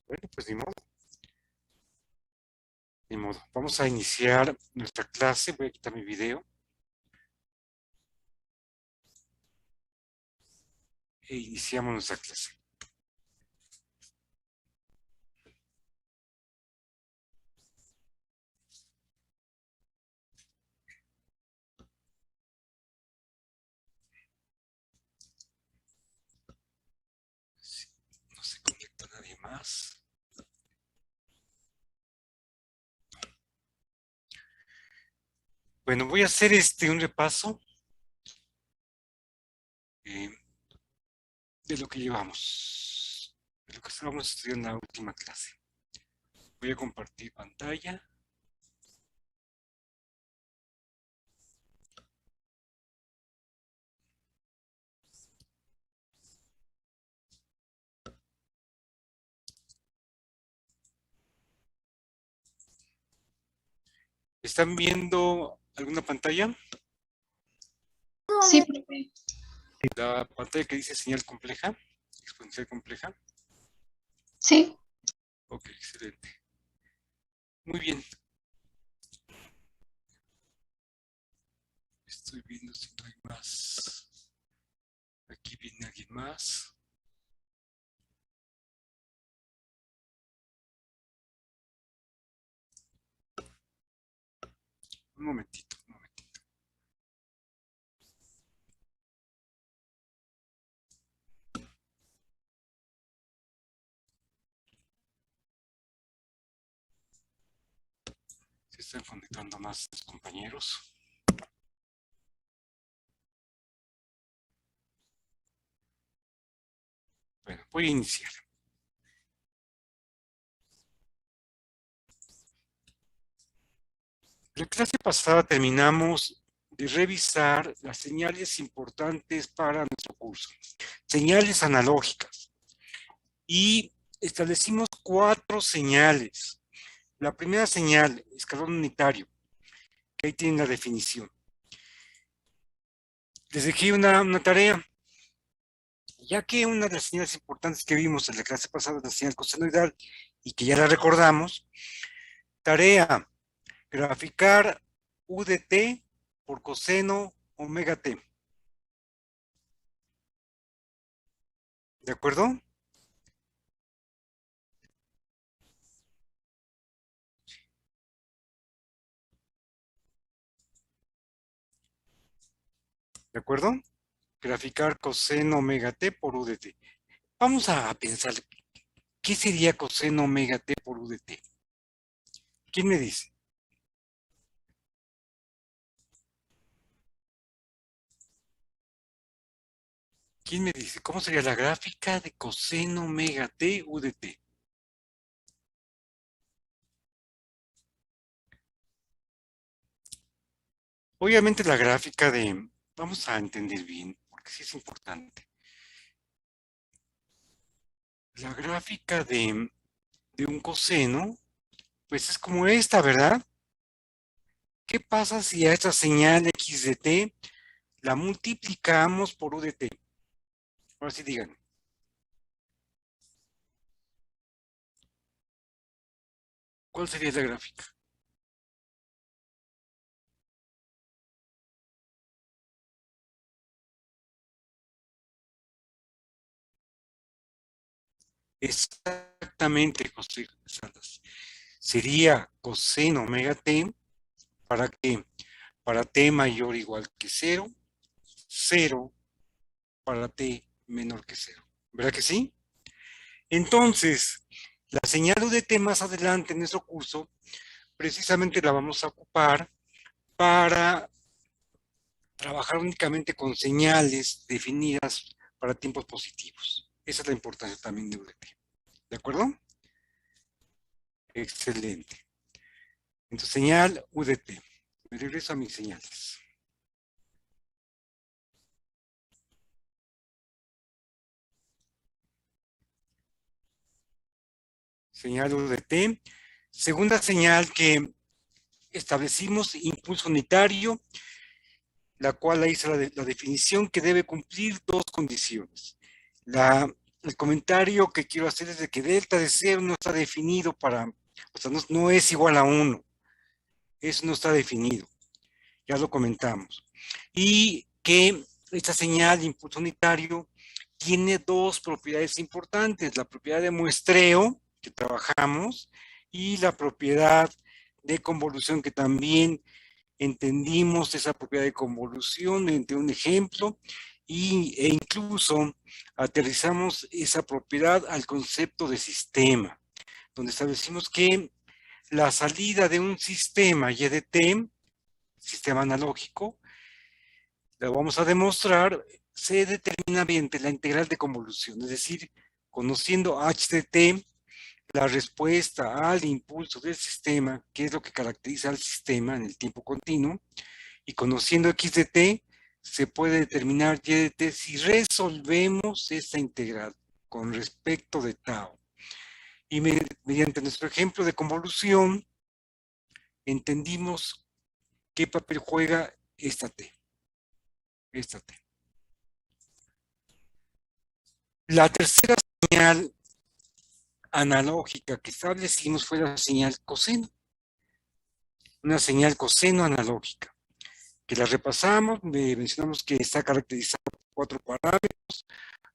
Bueno, pues ni modo, ni modo. Vamos a iniciar nuestra clase. Voy a quitar mi video. E iniciamos nuestra clase. No se conecta nadie más. Bueno, voy a hacer un repaso eh, de lo que llevamos, de lo que estábamos estudiando en la última clase. Voy a compartir pantalla. ¿Están viendo alguna pantalla? Sí, profe. La pantalla que dice señal compleja, exponencial compleja. Sí. Ok, excelente. Muy bien. Estoy viendo si no hay más. Aquí viene alguien más. Un momentito, un momentito. Se están conectando más los compañeros. Bueno, voy a iniciar. La clase pasada terminamos de revisar las señales importantes para nuestro curso. Señales analógicas. Y establecimos 4 señales. La primera señal, escalón unitario, que ahí tienen la definición. Les dejé una tarea, ya que una de las señales importantes que vimos en la clase pasada es la señal cosenoidal y que ya la recordamos. Tarea, graficar U de t por coseno omega t. ¿De acuerdo? ¿De acuerdo? Graficar coseno omega t por U de t. Vamos a pensar, ¿qué sería coseno omega t por U de t? ¿Quién me dice? ¿Quién me dice? ¿Cómo sería la gráfica de coseno omega t U de t? Obviamente la gráfica de, vamos a entender bien, porque sí es importante. La gráfica de un coseno, pues es como esta, ¿verdad? ¿Qué pasa si a esta señal x de t la multiplicamos por u de t? Ahora sí digan. ¿Cuál sería la gráfica? Exactamente, José Salas. Sería coseno omega t, ¿para qué? Para t mayor o igual que 0, 0 para t menor que 0. ¿Verdad que sí? Entonces, la señal de t más adelante en nuestro curso, precisamente la vamos a ocupar para trabajar únicamente con señales definidas para tiempos positivos. Esa es la importancia también de UDT. ¿De acuerdo? Excelente. Entonces, señal UDT. Me regreso a mis señales. Señal UDT. Segunda señal que establecimos impulso unitario, la cual ahí está la definición que debe cumplir dos condiciones. El comentario que quiero hacer es de que delta de 0 no está definido o sea, no es igual a 1. Eso no está definido. Ya lo comentamos. Y que esta señal de impulso unitario tiene dos propiedades importantes. La propiedad de muestreo, que trabajamos, y la propiedad de convolución, que también entendimos esa propiedad de convolución entre un ejemplo e incluso aterrizamos esa propiedad al concepto de sistema, donde establecimos que la salida de un sistema y de t, sistema analógico, lo vamos a demostrar, se determina mediante la integral de convolución, es decir, conociendo h de t, la respuesta al impulso del sistema, que es lo que caracteriza al sistema en el tiempo continuo, y conociendo x de t, se puede determinar y de t si resolvemos esta integral con respecto de tau. Y mediante nuestro ejemplo de convolución, entendimos qué papel juega esta t. La tercera señal analógica que establecimos fue la señal coseno. Una señal coseno analógica, que la repasamos, mencionamos que está caracterizada por 4 parámetros,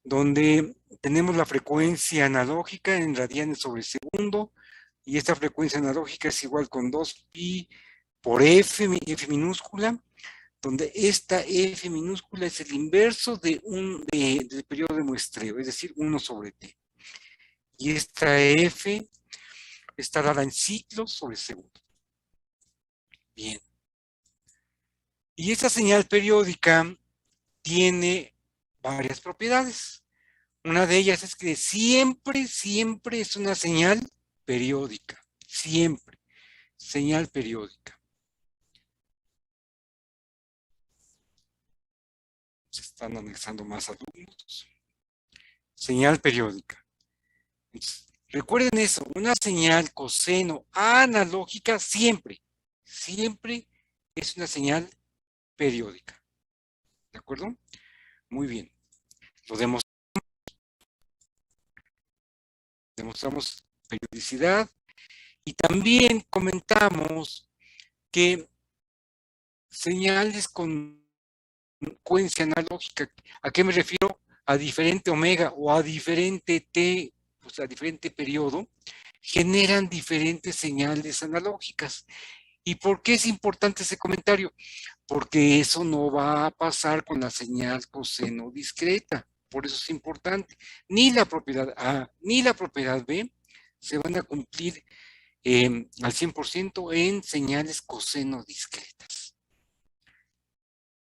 donde tenemos la frecuencia analógica en radianes sobre segundo, y esta frecuencia analógica es igual con 2pi por f minúscula, donde esta f minúscula es el inverso del periodo de muestreo, es decir, 1 sobre t. Y esta f está dada en ciclos sobre segundo. Bien. Y esta señal periódica tiene varias propiedades. Una de ellas es que siempre es una señal periódica. Siempre. Señal periódica. Se están anexando más alumnos. Señal periódica. Entonces, recuerden eso, una señal coseno analógica siempre es una señal periódica. ¿De acuerdo? Muy bien. Lo demostramos periodicidad y también comentamos que señales con frecuencia analógica, ¿a qué me refiero? A diferente omega o a diferente t, pues a diferente periodo, generan diferentes señales analógicas. ¿Y por qué es importante ese comentario? Porque eso no va a pasar con la señal coseno discreta. Por eso es importante. Ni la propiedad A ni la propiedad B se van a cumplir al 100% en señales coseno discretas.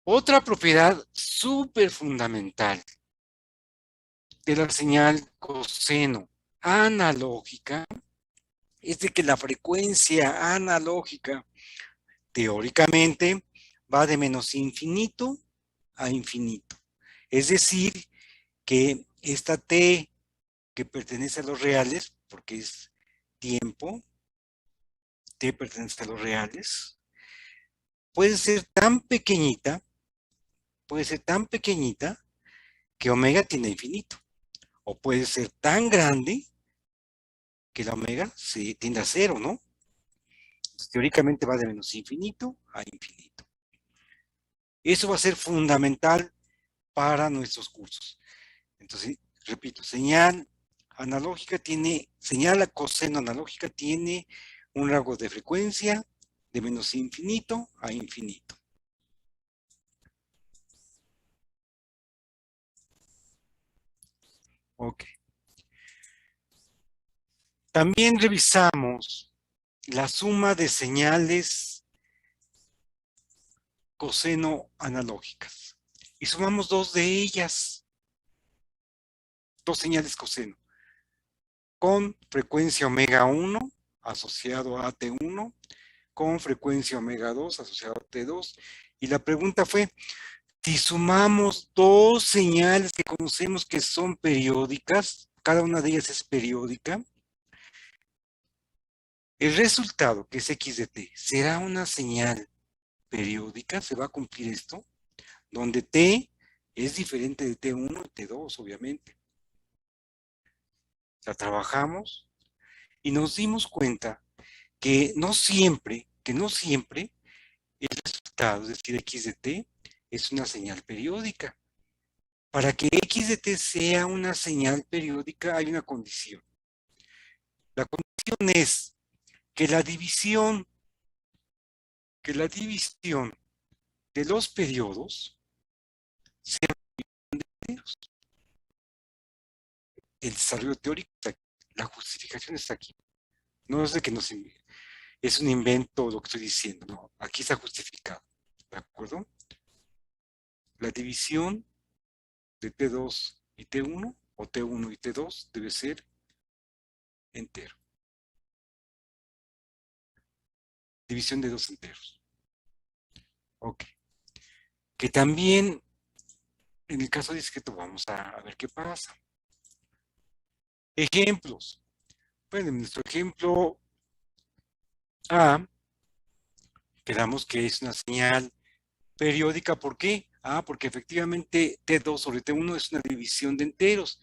Otra propiedad súper fundamental de la señal coseno analógica es de que la frecuencia analógica teóricamente va de menos infinito a infinito. Es decir, que esta t que pertenece a los reales, porque es tiempo, t pertenece a los reales, puede ser tan pequeñita que omega tiene infinito. O puede ser tan grande que la omega se tiende a cero, ¿no? Entonces, teóricamente va de menos infinito a infinito. Eso va a ser fundamental para nuestros cursos. Entonces, repito, señal coseno analógica tiene un rango de frecuencia de menos infinito a infinito. Ok. También revisamos la suma de señales coseno analógicas. Y sumamos dos de ellas. Dos señales coseno. Con frecuencia omega 1 asociado a T1, con frecuencia omega 2 asociado a T2. Y la pregunta fue, si sumamos dos señales que conocemos que son periódicas, cada una de ellas es periódica, El resultado, que es x de t, será una señal periódica, se va a cumplir esto, donde t es diferente de t1 y t2, obviamente. La trabajamos y nos dimos cuenta que no siempre el resultado, es decir, x de t, es una señal periódica. Para que x de t sea una señal periódica hay una condición. La condición es que la división de los periodos sea enteros. El desarrollo teórico está aquí, la justificación está aquí. No es de que nos es un invento lo que estoy diciendo, no, aquí está justificado, ¿de acuerdo? La división de T2 y T1, o T1 y T2, debe ser entero. División de dos enteros. Ok. Que también, en el caso discreto, vamos a ver qué pasa. Ejemplos. Bueno, en nuestro ejemplo A, quedamos que es una señal periódica. ¿Por qué? Porque efectivamente T2 sobre T1 es una división de enteros.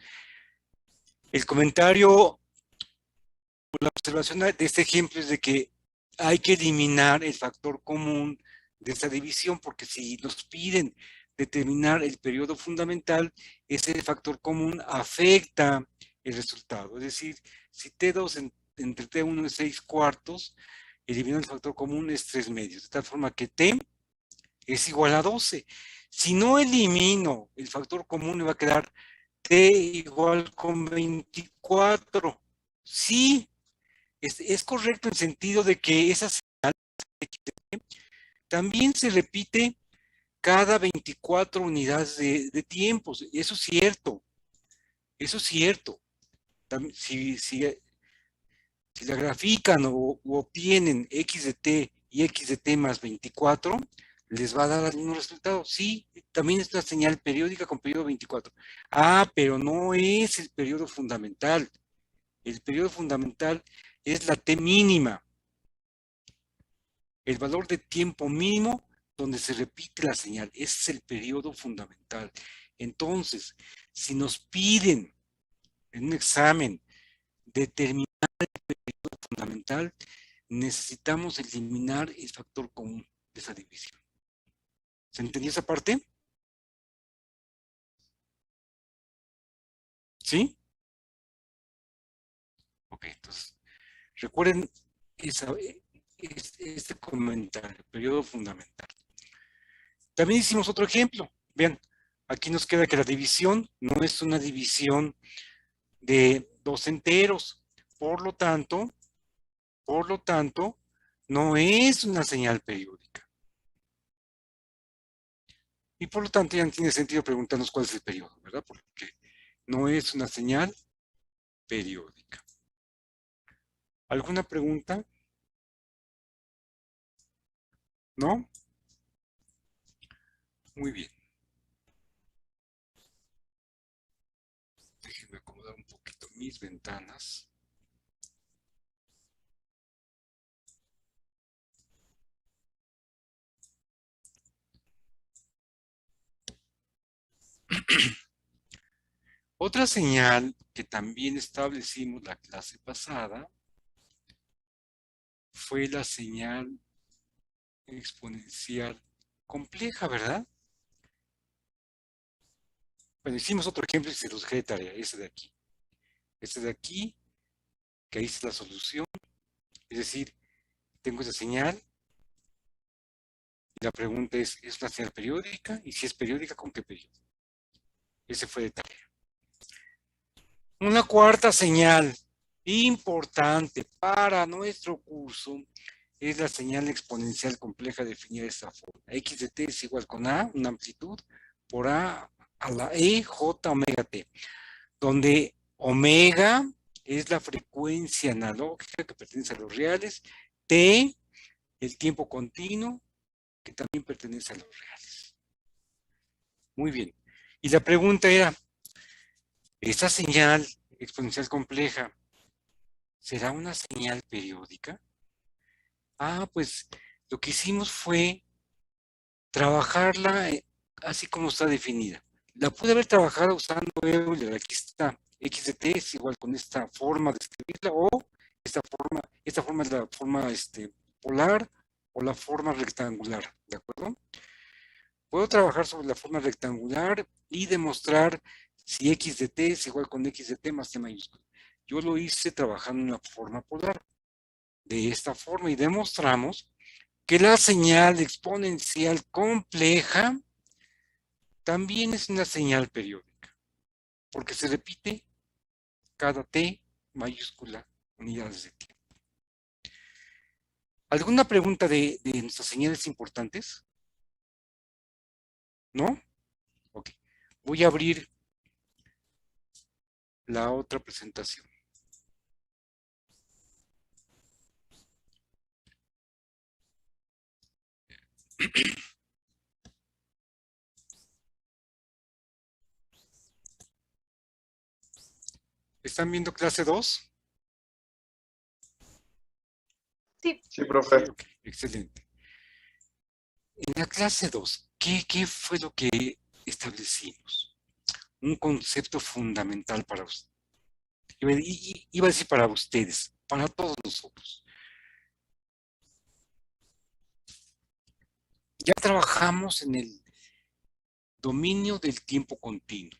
El comentario, la observación de este ejemplo es de que hay que eliminar el factor común de esta división, porque si nos piden determinar el periodo fundamental, ese factor común afecta el resultado. Es decir, si T2 entre T1 es 6 cuartos, eliminar el factor común es 3 medios, de tal forma que T es igual a 12. Si no elimino el factor común, me va a quedar T igual con 24. Sí, es correcto en el sentido de que esa señal también se repite cada 24 unidades de tiempos. Eso es cierto. Eso es cierto. Si la grafican o obtienen x de t y x de t más 24, les va a dar el mismo resultado. Sí, también es una señal periódica con periodo 24. Pero no es el periodo fundamental. El periodo fundamental es la t mínima, el valor de tiempo mínimo donde se repite la señal. Ese es el periodo fundamental. Entonces, si nos piden en un examen determinar el periodo fundamental, necesitamos eliminar el factor común de esa división. ¿Se entendió esa parte? ¿Sí? Ok, entonces, recuerden este comentario, periodo fundamental. También hicimos otro ejemplo. Vean, aquí nos queda que la división no es una división de dos enteros. Por lo tanto, no es una señal periódica. Y por lo tanto ya no tiene sentido preguntarnos cuál es el periodo, ¿verdad? Porque no es una señal periódica. ¿Alguna pregunta? ¿No? Muy bien. Déjenme acomodar un poquito mis ventanas. Otra señal que también establecimos la clase pasada fue la señal exponencial compleja, ¿verdad? Bueno, hicimos otro ejemplo y se los dejé de tarea, ese de aquí. Este de aquí, que ahí está la solución. Es decir, tengo esa señal y la pregunta ¿es una señal periódica? Y si es periódica, ¿con qué periodo? Ese fue de tarea. Una cuarta señal importante para nuestro curso es la señal exponencial compleja definida de esta forma. X de t es igual con A, una amplitud, por A a la E, J omega t, donde omega es la frecuencia analógica que pertenece a los reales, t, el tiempo continuo, que también pertenece a los reales. Muy bien. Y la pregunta era, ¿esta señal exponencial compleja será una señal periódica? Pues lo que hicimos fue trabajarla así como está definida. La pude haber trabajado usando Euler, aquí está, x de t es igual con esta forma de escribirla, o esta forma es la forma polar o la forma rectangular, ¿de acuerdo? Puedo trabajar sobre la forma rectangular y demostrar si x de t es igual con x de t más t mayúscula. Yo lo hice trabajando en la forma polar, de esta forma, y demostramos que la señal exponencial compleja también es una señal periódica, porque se repite cada t mayúscula unidades de tiempo. ¿Alguna pregunta de nuestras señales importantes? ¿No? Ok. Voy a abrir la otra presentación. ¿Están viendo clase 2? Sí. Sí, profe. Sí, ok, excelente. En la clase 2, ¿qué fue lo que establecimos? Un concepto fundamental para ustedes. Iba a decir para ustedes, para todos nosotros. Ya trabajamos en el dominio del tiempo continuo.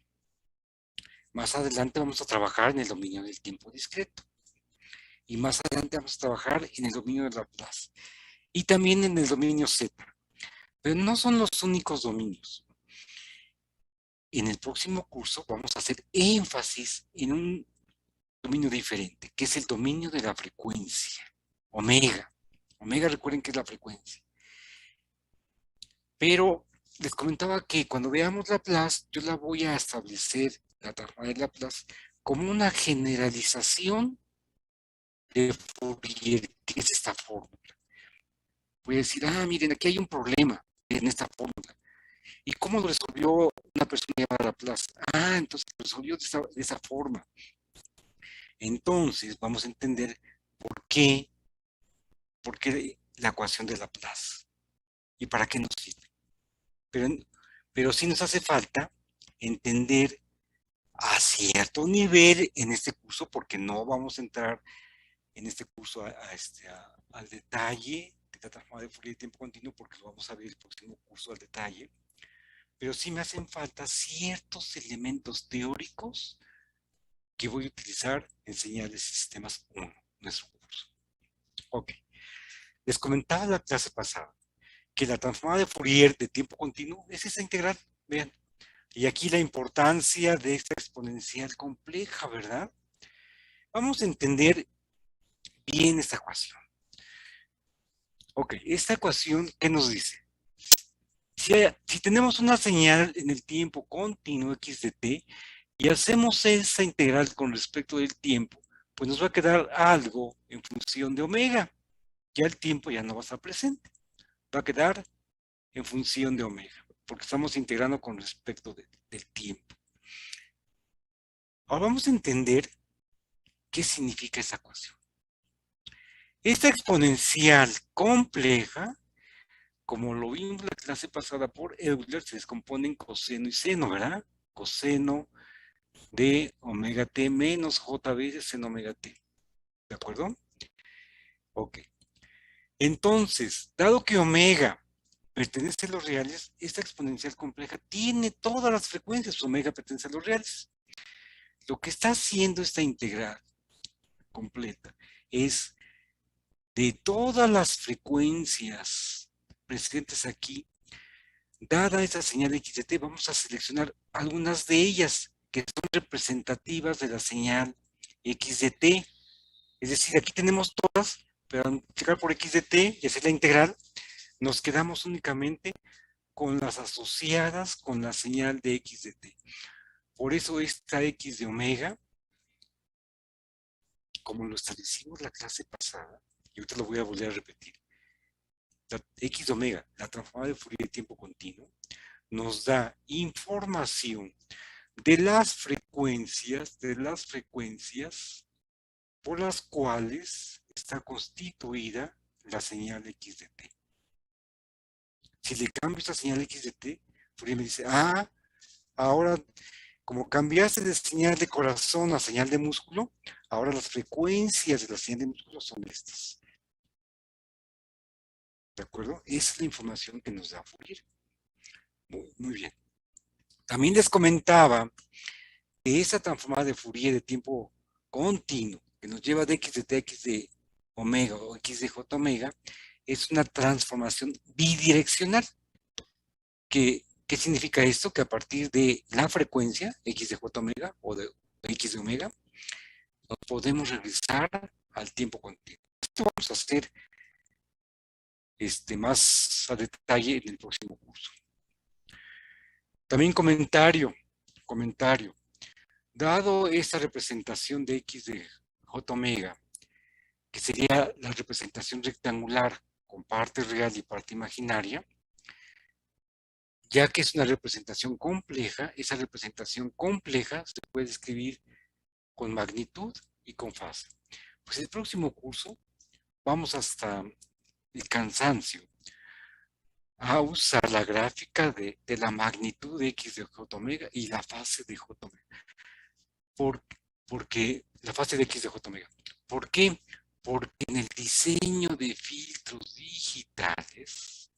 Más adelante vamos a trabajar en el dominio del tiempo discreto. Y más adelante vamos a trabajar en el dominio de Laplace. Y también en el dominio Z. Pero no son los únicos dominios. En el próximo curso vamos a hacer énfasis en un dominio diferente, que es el dominio de la frecuencia. Omega. Omega, recuerden que es la frecuencia. Pero les comentaba que cuando veamos Laplace, yo la voy a establecer, la transformada de Laplace, como una generalización de Fourier, que es esta fórmula. Voy a decir, miren, aquí hay un problema en esta fórmula. ¿Y cómo lo resolvió una persona llamada Laplace? Entonces lo resolvió de esa forma. Entonces vamos a entender por qué la ecuación de Laplace y para qué nos sirve. Pero sí nos hace falta entender a cierto nivel en este curso, porque no vamos a entrar en este curso al detalle de la transformada de Fourier de tiempo continuo, porque lo vamos a ver el próximo curso al detalle, pero sí me hacen falta ciertos elementos teóricos que voy a utilizar en señales de sistemas 1, nuestro curso. Ok, les comentaba la clase pasada que la transformada de Fourier de tiempo continuo es esa integral, vean. Y aquí la importancia de esta exponencial compleja, ¿verdad? Vamos a entender bien esta ecuación. Ok, esta ecuación, ¿qué nos dice? Si tenemos una señal en el tiempo continuo x de t y hacemos esa integral con respecto del tiempo, pues nos va a quedar algo en función de omega. Ya el tiempo ya no va a estar presente. Va a quedar en función de omega, porque estamos integrando con respecto del tiempo. Ahora vamos a entender qué significa esa ecuación. Esta exponencial compleja, como lo vimos la clase pasada por Euler, se descompone en coseno y seno, ¿verdad? Coseno de omega t menos j veces seno omega t. ¿De acuerdo? Ok. Entonces, dado que omega pertenece a los reales, esta exponencial compleja tiene todas las frecuencias, omega pertenece a los reales. Lo que está haciendo esta integral completa es de todas las frecuencias presentes aquí, dada esa señal x de t, vamos a seleccionar algunas de ellas que son representativas de la señal x de t. Es decir, aquí tenemos todas, pero al multiplicar por x de t y hacer la integral, nos quedamos únicamente con las asociadas con la señal de x de t. Por eso esta x de omega, como lo establecimos la clase pasada, y ahorita lo voy a volver a repetir, la x de omega, la transformada de Fourier de tiempo continuo, nos da información de las frecuencias por las cuales está constituida la señal x de t. Si le cambio esta señal x de t, Fourier me dice, ahora como cambiaste de señal de corazón a señal de músculo, ahora las frecuencias de la señal de músculo son estas. ¿De acuerdo? Esa es la información que nos da Fourier. Muy bien. También les comentaba que esa transformada de Fourier de tiempo continuo, que nos lleva de x de t a x de omega o x de j omega, es una transformación bidireccional. ¿Qué significa esto? Que a partir de la frecuencia x de j omega o de x de omega, nos podemos regresar al tiempo continuo. Esto vamos a hacer más a detalle en el próximo curso. También comentario. Dado esta representación de x de j omega, que sería la representación rectangular con parte real y parte imaginaria, ya que es una representación compleja, esa representación compleja se puede escribir con magnitud y con fase. Pues el próximo curso vamos hasta el cansancio a usar la gráfica de la magnitud de x de j omega y la fase de j omega. Porque la fase de x de j omega. ¿Por qué? Porque en el diseño de filtros digitales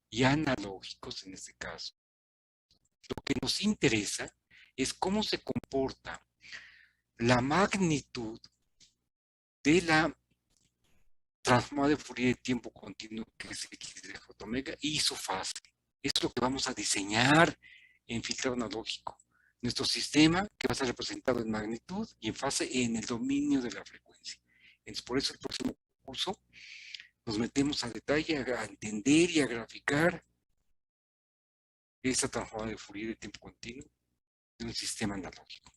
y analógicos, en este caso, lo que nos interesa es cómo se comporta la magnitud de la transformada de Fourier de tiempo continuo, que es x de j omega, y su fase. Esto es lo que vamos a diseñar en filtrado analógico. Nuestro sistema que va a ser representado en magnitud y en fase en el dominio de la frecuencia. Entonces, por eso el próximo curso nos metemos a detalle a entender y a graficar esta transformada de Fourier de tiempo continuo de un sistema analógico.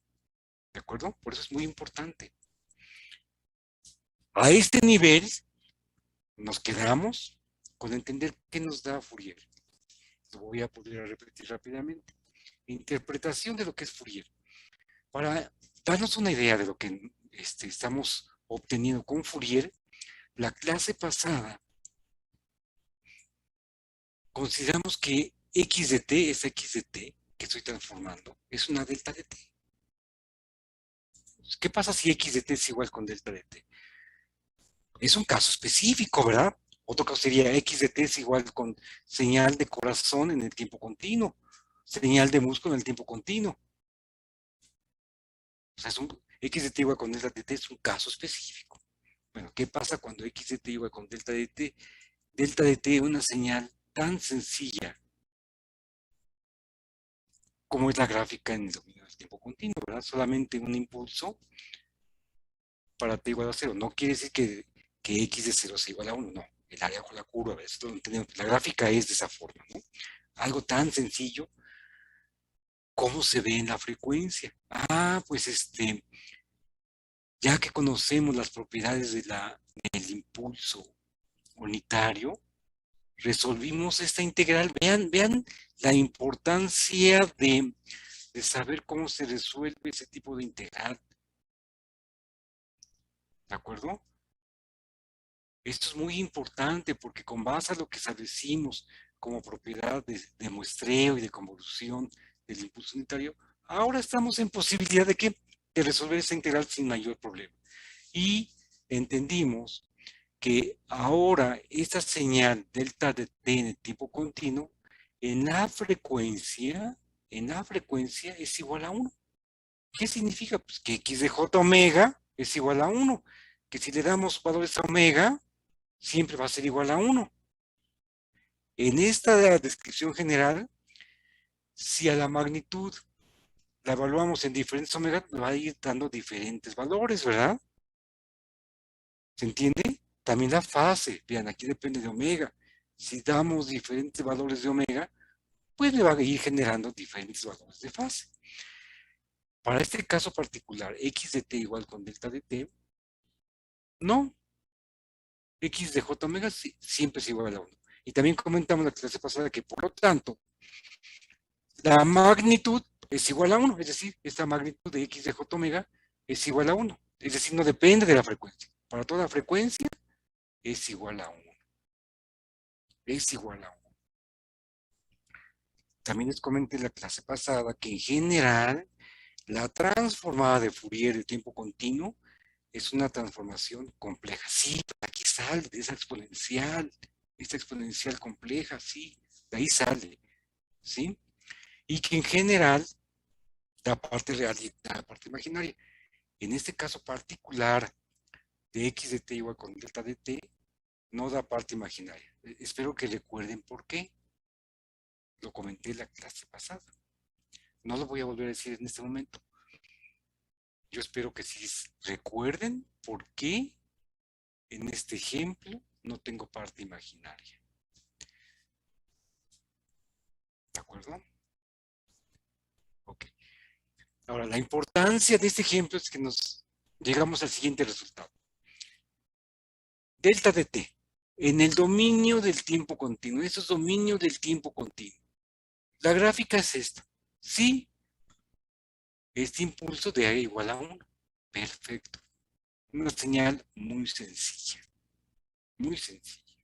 ¿De acuerdo? Por eso es muy importante. A este nivel nos quedamos con entender qué nos da Fourier. Lo voy a poder repetir rápidamente. Interpretación de lo que es Fourier. Para darnos una idea de lo que estamos obteniendo con Fourier, la clase pasada consideramos que x de t es x de t, que estoy transformando, es una delta de t. ¿Qué pasa si x de t es igual con delta de t? Es un caso específico, ¿verdad? Otro caso sería x de t es igual con señal de corazón en el tiempo continuo, señal de músculo en el tiempo continuo. O sea, x de t igual con delta de t es un caso específico. Bueno, ¿qué pasa cuando x de t igual con delta de t? Delta de t es una señal tan sencilla como es la gráfica en el dominio del tiempo continuo, ¿verdad? Solamente un impulso para t igual a 0. No quiere decir que x de 0 sea igual a 1, no. El área con la curva, esto lo entendemos. La gráfica es de esa forma, ¿no? Algo tan sencillo. ¿Cómo se ve en la frecuencia? Pues ya que conocemos las propiedades del impulso unitario, resolvimos esta integral. Vean la importancia de saber cómo se resuelve ese tipo de integral. ¿De acuerdo? Esto es muy importante porque con base a lo que establecimos como propiedad de muestreo y de convolución del impulso unitario, ahora estamos en posibilidad de resolver esa integral sin mayor problema. Y entendimos que ahora esta señal delta de t en el tiempo continuo en la frecuencia es igual a 1. ¿Qué significa? Pues que x de j omega es igual a 1. Que si le damos valores a omega, siempre va a ser igual a 1. En esta descripción general, si a la magnitud la evaluamos en diferentes omega, nos va a ir dando diferentes valores, ¿verdad? ¿Se entiende? También la fase, vean, aquí depende de omega. Si damos diferentes valores de omega, pues le va a ir generando diferentes valores de fase. Para este caso particular, x de t igual con delta de t, no. X de j omega siempre es igual a 1. Y también comentamos la clase pasada que, por lo tanto, la magnitud es igual a 1. Es decir, esta magnitud de x de j omega es igual a 1. Es decir, no depende de la frecuencia. Para toda frecuencia, es igual a 1. Es igual a 1. También les comenté en la clase pasada que en general la transformada de Fourier de tiempo continuo es una transformación compleja. Sí, aquí sale de esa exponencial compleja, sí, de ahí sale, ¿sí? Y que en general da parte real y da parte imaginaria. En este caso particular de x de t igual con delta de t, no da parte imaginaria. Espero que recuerden por qué. Lo comenté en la clase pasada. No lo voy a volver a decir en este momento. Yo espero que sí recuerden por qué en este ejemplo no tengo parte imaginaria. ¿De acuerdo? Ok. Ahora, la importancia de este ejemplo es que nos llegamos al siguiente resultado. Delta de t en el dominio del tiempo continuo. Eso es dominio del tiempo continuo. La gráfica es esta. Sí, este impulso de A igual a 1. Perfecto. Una señal muy sencilla. Muy sencilla.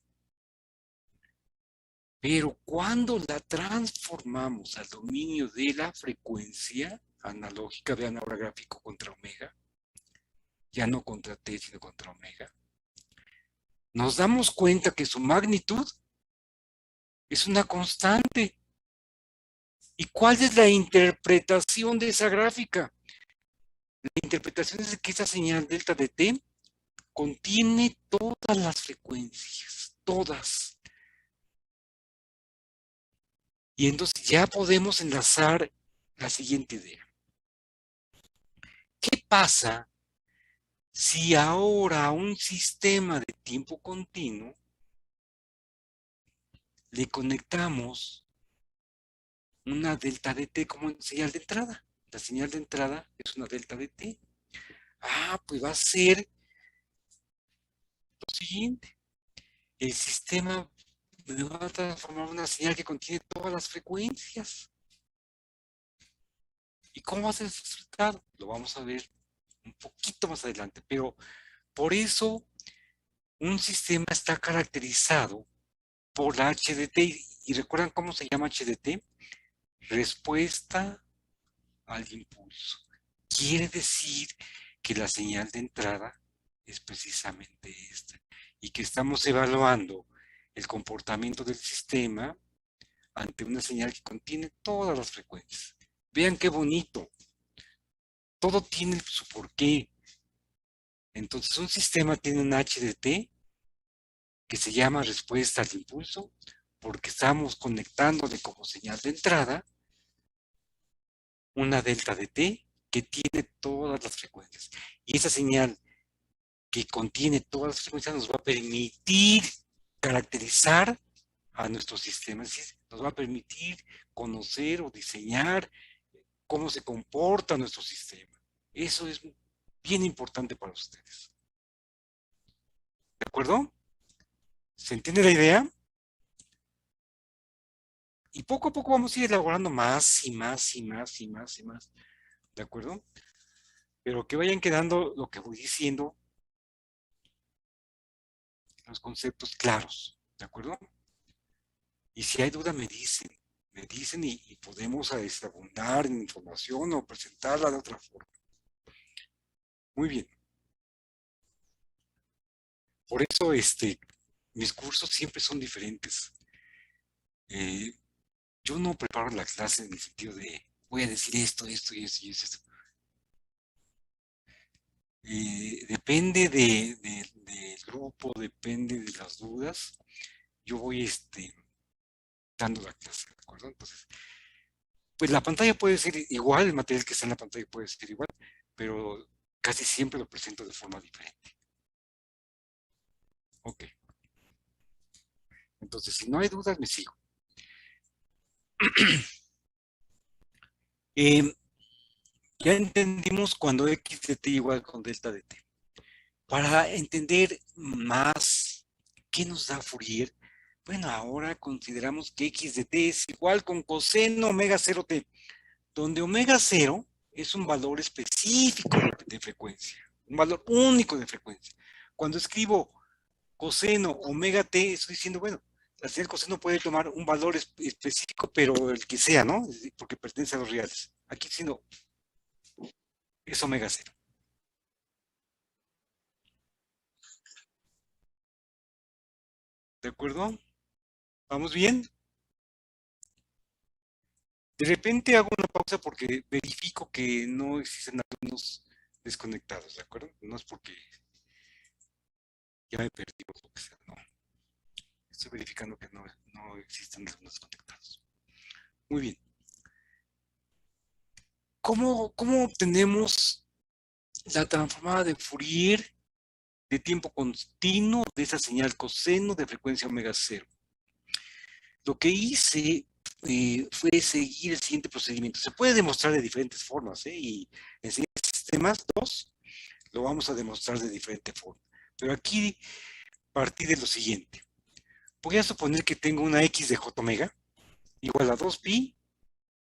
Pero cuando la transformamos al dominio de la frecuencia analógica, vean ahora gráfico contra omega, ya no contra t, sino contra omega, nos damos cuenta que su magnitud es una constante. ¿Y cuál es la interpretación de esa gráfica? La interpretación es que esa señal delta de t contiene todas las frecuencias, todas. Y entonces ya podemos enlazar la siguiente idea. ¿Qué pasa si ahora a un sistema de tiempo continuo le conectamos una delta de t como señal de entrada? La señal de entrada es una delta de t. Pues va a ser lo siguiente. El sistema me va a transformar una señal que contiene todas las frecuencias. ¿Y cómo va a ser el resultado? Lo vamos a ver un poquito más adelante, pero por eso un sistema está caracterizado por la HDT. ¿Y recuerdan cómo se llama HDT? Respuesta al impulso. Quiere decir que la señal de entrada es precisamente esta y que estamos evaluando el comportamiento del sistema ante una señal que contiene todas las frecuencias. Vean qué bonito. Todo tiene su porqué. Entonces un sistema tiene un HDT que se llama respuesta al impulso porque estamos conectándole como señal de entrada una delta de t que tiene todas las frecuencias. Y esa señal que contiene todas las frecuencias nos va a permitir caracterizar a nuestro sistema, es decir, nos va a permitir conocer o diseñar cómo se comporta nuestro sistema. Eso es bien importante para ustedes. ¿De acuerdo? ¿Se entiende la idea? Y poco a poco vamos a ir elaborando más y más y más y más y más. ¿De acuerdo? Pero que vayan quedando lo que voy diciendo, los conceptos claros. ¿De acuerdo? Y si hay duda, me dicen y podemos abundar en información o presentarla de otra forma. Muy bien. Por eso, mis cursos siempre son diferentes. Eh, yo no preparo la clase en el sentido de voy a decir esto, esto y esto y esto. Depende del grupo, depende de las dudas. Yo voy dando la clase, ¿de acuerdo? Entonces, pues la pantalla puede ser igual, el material que está en la pantalla puede ser igual, pero casi siempre lo presento de forma diferente. Ok. Entonces, si no hay dudas, me sigo. Ya entendimos cuando x de t igual con delta de t. Para entender más qué nos da Fourier, bueno, ahora consideramos que x de t es igual con coseno omega 0 t, donde omega 0 es un valor específico de frecuencia, un valor único de frecuencia. Cuando escribo coseno omega t, estoy diciendo, bueno, la señal coseno puede tomar un valor específico, pero el que sea, ¿no? Porque pertenece a los reales. Aquí diciendo, es omega 0. ¿De acuerdo? ¿Vamos bien? De repente hago una pausa porque verifico que no existen algunos desconectados, ¿de acuerdo? No es porque ya me perdí o lo que sea, no. Estoy verificando que no existen algunos desconectados. Muy bien. ¿Cómo obtenemos la transformada de Fourier de tiempo continuo de esa señal coseno de frecuencia omega 0? Lo que hice fue seguir el siguiente procedimiento. Se puede demostrar de diferentes formas, y en sistemas 2 lo vamos a demostrar de diferente forma. Pero aquí partí de lo siguiente. Voy a suponer que tengo una x de j omega igual a 2pi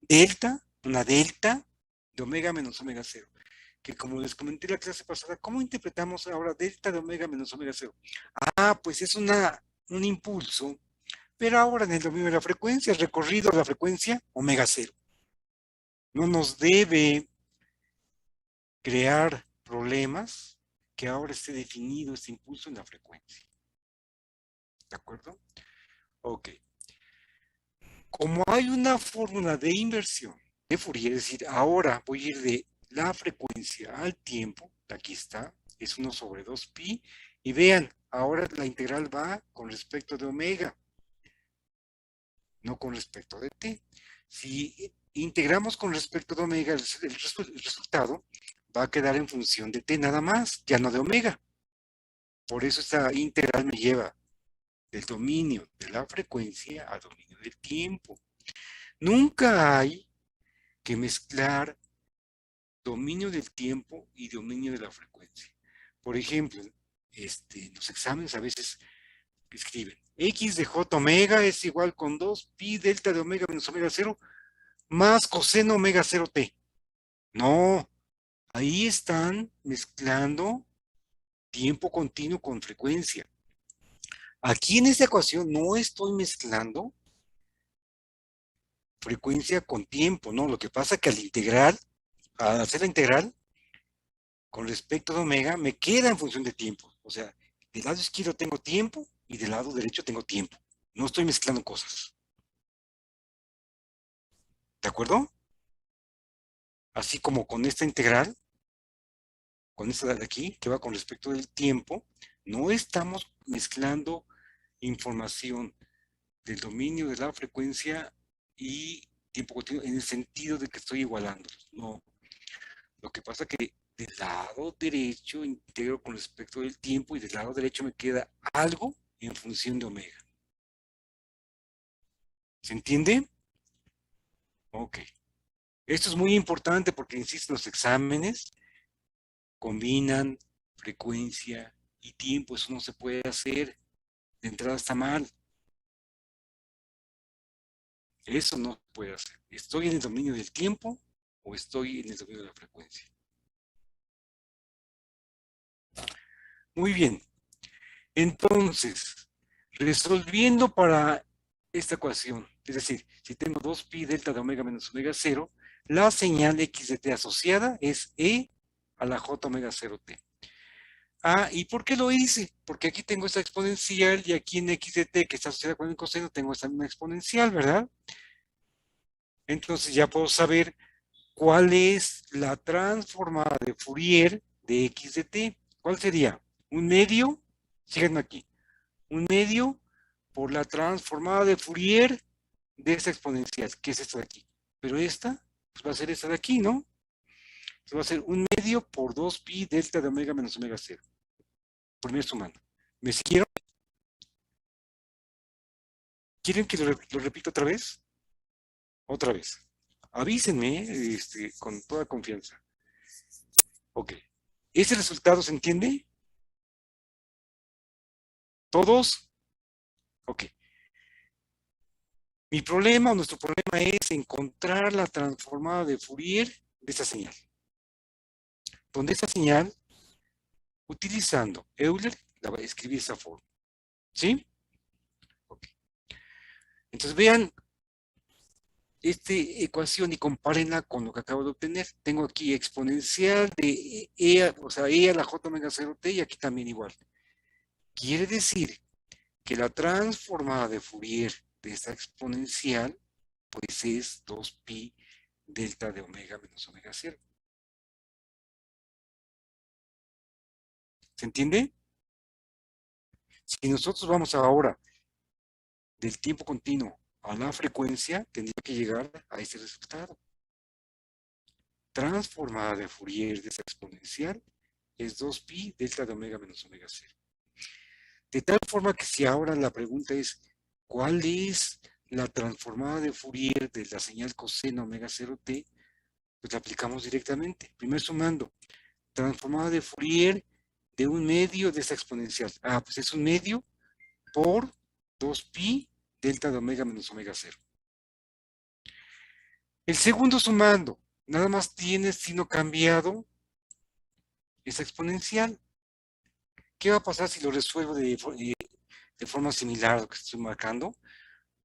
delta, una delta de omega menos omega 0. Que como les comenté en la clase pasada, ¿cómo interpretamos ahora delta de omega menos omega 0? Pues es un impulso, pero ahora en el dominio de la frecuencia, recorrido a la frecuencia omega 0. No nos debe crear problemas que ahora esté definido este impulso en la frecuencia. ¿De acuerdo? Ok. Como hay una fórmula de inversión de Fourier, es decir, ahora voy a ir de la frecuencia al tiempo, aquí está, es 1 sobre 2pi, y vean, ahora la integral va con respecto de omega, no con respecto de t. Si integramos con respecto de omega, el resultado va a quedar en función de t nada más, ya no de omega. Por eso esta integral me lleva del dominio de la frecuencia al dominio del tiempo. Nunca hay que mezclar dominio del tiempo y dominio de la frecuencia. Por ejemplo, en los exámenes a veces escriben x de j omega es igual con 2 pi delta de omega menos omega 0 más coseno omega 0 t. No, ahí están mezclando tiempo continuo con frecuencia. Aquí en esta ecuación no estoy mezclando frecuencia con tiempo, no. Lo que pasa es que al hacer la integral, con respecto a omega, me queda en función de tiempo. O sea, del lado izquierdo tengo tiempo y del lado derecho tengo tiempo. No estoy mezclando cosas. ¿De acuerdo? Así como con esta integral, con esta de aquí, que va con respecto del tiempo, no estamos mezclando información del dominio de la frecuencia y tiempo continuo en el sentido de que estoy igualándolos. No. Lo que pasa es que del lado derecho integro con respecto del tiempo y del lado derecho me queda algo en función de omega. ¿Se entiende? Ok. Esto es muy importante porque, insisto, los exámenes combinan frecuencia y tiempo. Eso no se puede hacer. De entrada está mal. Eso no se puede hacer. ¿Estoy en el dominio del tiempo o estoy en el dominio de la frecuencia? Muy bien. Entonces, resolviendo para esta ecuación, es decir, si tengo 2pi delta de omega menos omega 0, la señal x de t asociada es e a la j omega 0t. ¿Y por qué lo hice? Porque aquí tengo esta exponencial y aquí en x de t, que está asociada con el coseno, tengo esta misma exponencial, ¿verdad? Entonces ya puedo saber cuál es la transformada de Fourier de x de t. ¿Cuál sería? Un medio, síganme aquí, un medio por la transformada de Fourier de esta exponencial, que es esta de aquí. Pero esta, pues va a ser esta de aquí, ¿no? Entonces va a ser un medio por 2pi delta de omega menos omega 0. Primer sumando. ¿Me siguieron? ¿Quieren que lo repita otra vez? Otra vez. Avísenme, con toda confianza. Ok. ¿Ese resultado se entiende? ¿Todos? Ok. Mi problema, o nuestro problema es encontrar la transformada de Fourier de esta señal. Donde esta señal, utilizando Euler, la voy a escribir de esa forma. ¿Sí? Ok. Entonces vean esta ecuación y compárenla con lo que acabo de obtener. Tengo aquí exponencial de o sea, e a la j omega 0t y aquí también igual. Quiere decir que la transformada de Fourier de esta exponencial, pues es 2pi delta de omega menos omega 0. ¿Se entiende? Si nosotros vamos ahora del tiempo continuo a la frecuencia, tendría que llegar a este resultado. Transformada de Fourier de esa exponencial es 2pi delta de omega menos omega 0. De tal forma que si ahora la pregunta es, ¿cuál es la transformada de Fourier de la señal coseno omega 0t? Pues la aplicamos directamente. Primero sumando, transformada de Fourier de un medio de esta exponencial. Pues es un medio por 2pi delta de omega menos omega 0. El segundo sumando, nada más tiene signo cambiado esa exponencial. ¿Qué va a pasar si lo resuelvo de forma similar a lo que estoy marcando?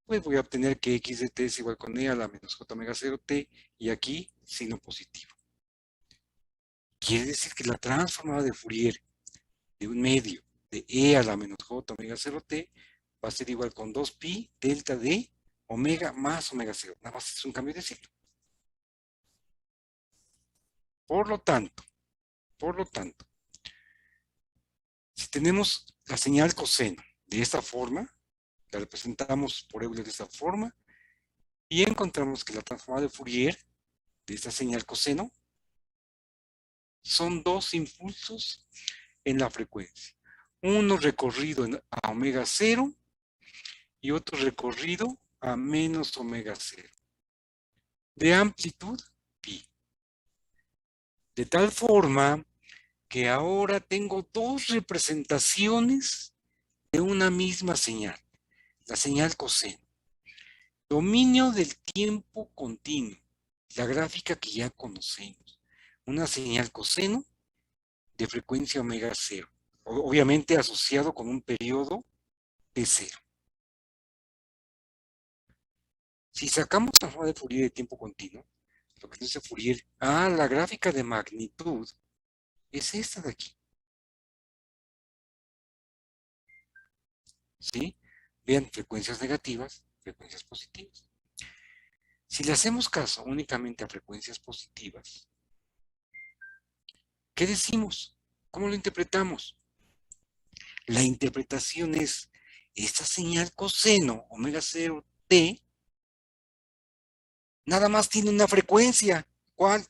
Pues voy a obtener que x de t es igual con e a la menos j omega 0t y aquí signo positivo. Quiere decir que la transformada de Fourier de un medio de e a la menos j omega 0t va a ser igual con 2pi delta de omega más omega 0. Nada más es un cambio de signo. Por lo tanto, si tenemos la señal coseno de esta forma, la representamos por Euler de esta forma, y encontramos que la transformada de Fourier de esta señal coseno son dos impulsos en la frecuencia. Uno recorrido a omega 0 y otro recorrido a menos omega 0. De amplitud pi. De tal forma que ahora tengo dos representaciones de una misma señal, la señal coseno. Dominio del tiempo continuo, la gráfica que ya conocemos. Una señal coseno de frecuencia omega 0, obviamente asociado con un periodo de 0. Si sacamos la forma de Fourier de tiempo continuo, lo que dice Fourier, la gráfica de magnitud es esta de aquí. ¿Sí? Vean, frecuencias negativas, frecuencias positivas. Si le hacemos caso únicamente a frecuencias positivas, ¿qué decimos? ¿Cómo lo interpretamos? La interpretación es esta señal coseno omega 0t nada más tiene una frecuencia. ¿Cuál?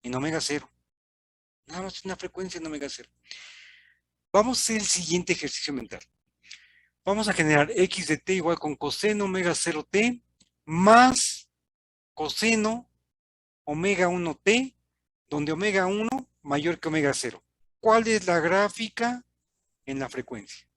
En omega 0. Nada más tiene una frecuencia en omega 0. Vamos a hacer el siguiente ejercicio mental. Vamos a generar x de t igual con coseno omega 0t más coseno omega 1t, donde omega 1 mayor que omega 0. ¿Cuál es la gráfica en la frecuencia?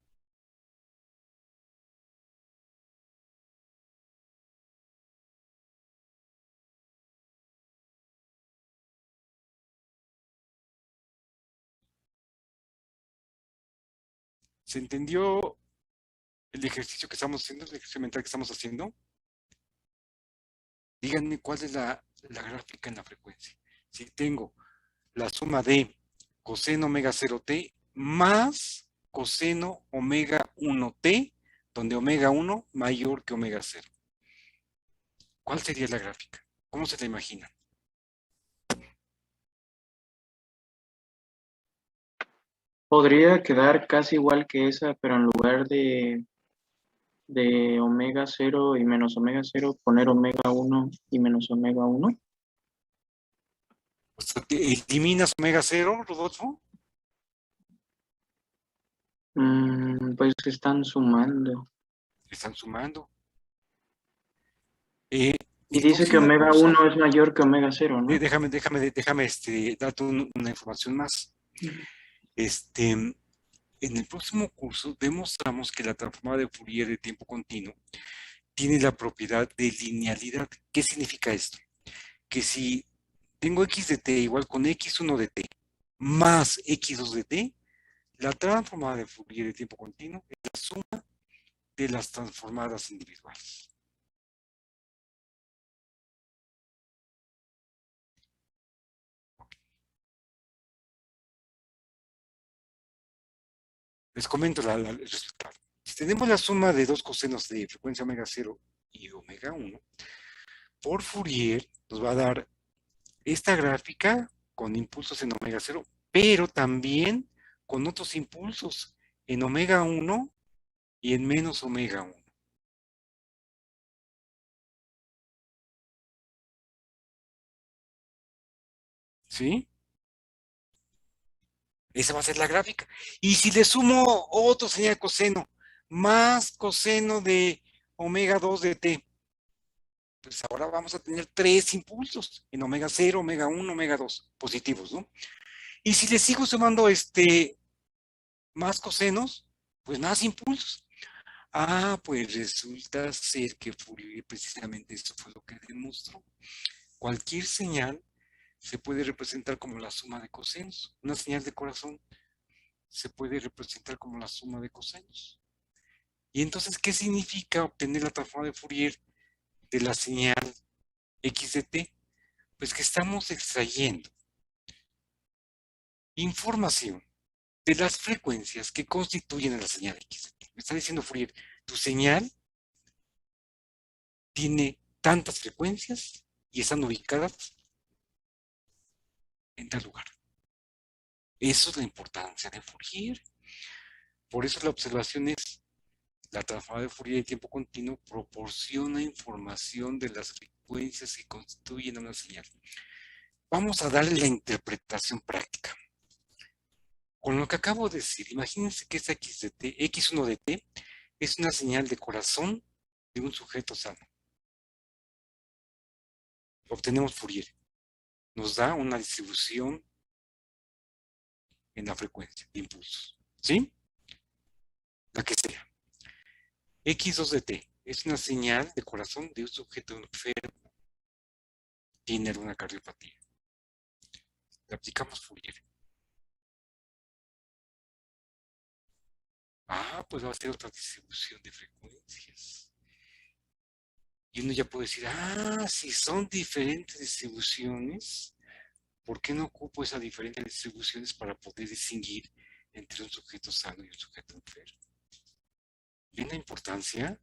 ¿Se entendió el ejercicio que estamos haciendo, el ejercicio mental que estamos haciendo? Díganme cuál es la gráfica en la frecuencia. Si tengo la suma de coseno omega 0t más coseno omega 1t, donde omega 1 mayor que omega 0. ¿Cuál sería la gráfica? ¿Cómo se la imaginan? Podría quedar casi igual que esa, pero en lugar de omega 0 y menos omega 0, poner omega 1 y menos omega 1. O sea, ¿eliminas omega 0, Rodolfo? Pues que están sumando. Están sumando. El Y dice que próximo omega curso, 1 es mayor que omega 0, ¿no? déjame darte una información más. En el próximo curso demostramos que la transformada de Fourier de tiempo continuo tiene la propiedad de linealidad. ¿Qué significa esto? Que si tengo x de t igual con x1 de t más x2 de t, la transformada de Fourier de tiempo continuo es la suma de las transformadas individuales. Les comento el resultado. Si tenemos la suma de dos cosenos de frecuencia omega 0 y omega 1, por Fourier nos va a dar esta gráfica con impulsos en omega 0, pero también con otros impulsos en omega 1 y en menos omega 1. ¿Sí? Esa va a ser la gráfica. Y si le sumo otro señal de coseno, más coseno de omega 2 de t, pues ahora vamos a tener tres impulsos en omega 0, omega 1, omega 2, positivos, ¿no? Y si le sigo sumando más cosenos, pues más impulsos. Ah, pues resulta ser que Fourier precisamente eso fue lo que demostró. Cualquier señal se puede representar como la suma de cosenos. Una señal de corazón se puede representar como la suma de cosenos. Y entonces, ¿qué significa obtener la transforma de Fourier de la señal x de t? Pues que estamos extrayendo información de las frecuencias que constituyen a la señal x de t. Me está diciendo Fourier, tu señal tiene tantas frecuencias y están ubicadas en tal lugar. Eso es la importancia de Fourier. Por eso la observación es, la transformada de Fourier de tiempo continuo proporciona información de las frecuencias que constituyen una señal. Vamos a darle la interpretación práctica. Con lo que acabo de decir, imagínense que esta x de t, x1 de t, es una señal de corazón de un sujeto sano. Obtenemos Fourier. Nos da una distribución en la frecuencia de impulsos. ¿Sí? La que sea. X2 de t es una señal de corazón de un sujeto enfermo. Tiene alguna cardiopatía. Le aplicamos Fourier. Ah, pues va a ser otra distribución de frecuencias. Y uno ya puede decir, si son diferentes distribuciones, ¿por qué no ocupo esas diferentes distribuciones para poder distinguir entre un sujeto sano y un sujeto enfermo? ¿Ven la importancia?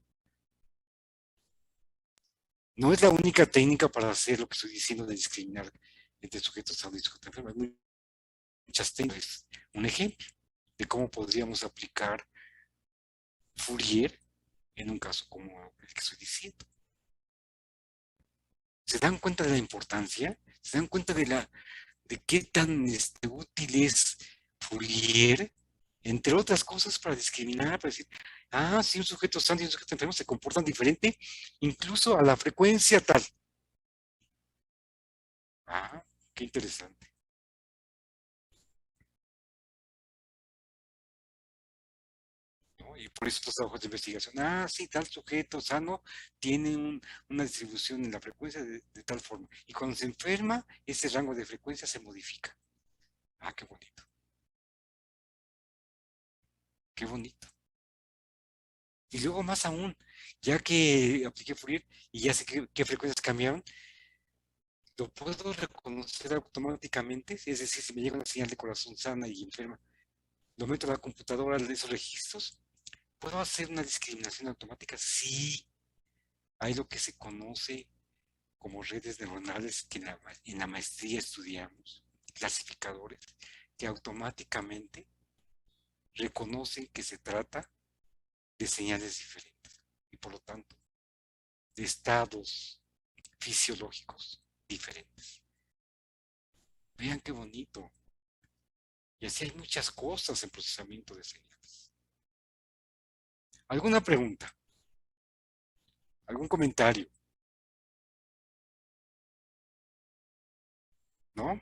No es la única técnica para hacer lo que estoy diciendo de discriminar entre sujeto sano y sujeto enfermo. Hay muchas técnicas. Un ejemplo de cómo podríamos aplicar Fourier en un caso como el que estoy diciendo. ¿Se dan cuenta de la importancia? ¿Se dan cuenta de qué tan útil es Fourier? Entre otras cosas, para discriminar, para decir, si un sujeto sano y un sujeto enfermo se comportan diferente, incluso a la frecuencia tal. Qué interesante. ¿No? Y por eso los trabajos de investigación, sí, tal sujeto sano tiene una distribución en la frecuencia de tal forma. Y cuando se enferma, ese rango de frecuencia se modifica. Qué bonito. Qué bonito. Y luego más aún, ya que apliqué Fourier y ya sé qué frecuencias cambiaron, lo puedo reconocer automáticamente, es decir, si me llega una señal de corazón sana y enferma, lo meto a la computadora de esos registros, ¿puedo hacer una discriminación automática? Sí, hay lo que se conoce como redes neuronales que en la maestría estudiamos, clasificadores, que automáticamente reconocen que se trata de señales diferentes y por lo tanto de estados fisiológicos diferentes. Vean qué bonito. Y así hay muchas cosas en procesamiento de señales. ¿Alguna pregunta? ¿Algún comentario? ¿No?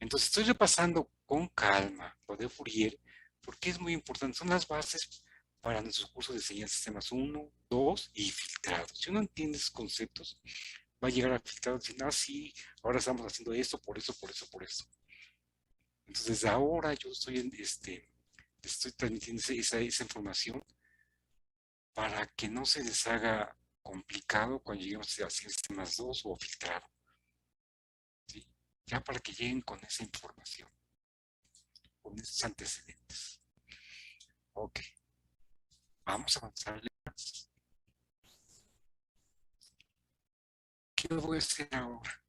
Entonces estoy repasando con calma lo de Fourier porque es muy importante. Son las bases para nuestros cursos de señales sistemas 1, 2 y filtrados. Si uno entiende esos conceptos, va a llegar a filtrados y decir, sí, ahora estamos haciendo esto, por eso, por eso, por eso. Entonces, desde ahora yo estoy les estoy transmitiendo esa información para que no se les haga complicado cuando lleguemos a hacer este más 2 o filtrado. ¿Sí? Ya para que lleguen con esa información, con esos antecedentes. Ok, vamos a avanzarle más. ¿Qué voy a hacer ahora?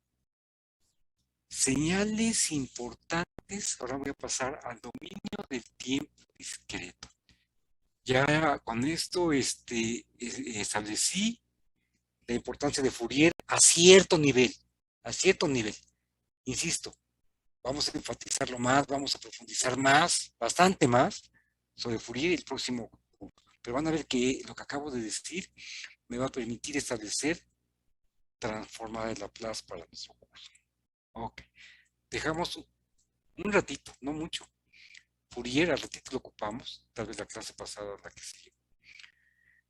Señales importantes. Ahora voy a pasar al dominio del tiempo discreto. Ya con esto establecí la importancia de Fourier a cierto nivel, Insisto, vamos a enfatizarlo más, vamos a profundizar más, bastante más, sobre Fourier el próximo curso. Pero van a ver que lo que acabo de decir me va a permitir establecer transformada de Laplace para nuestro curso. Ok, dejamos un ratito, no mucho. Fourier al ratito lo ocupamos, tal vez la clase pasada la que sigue.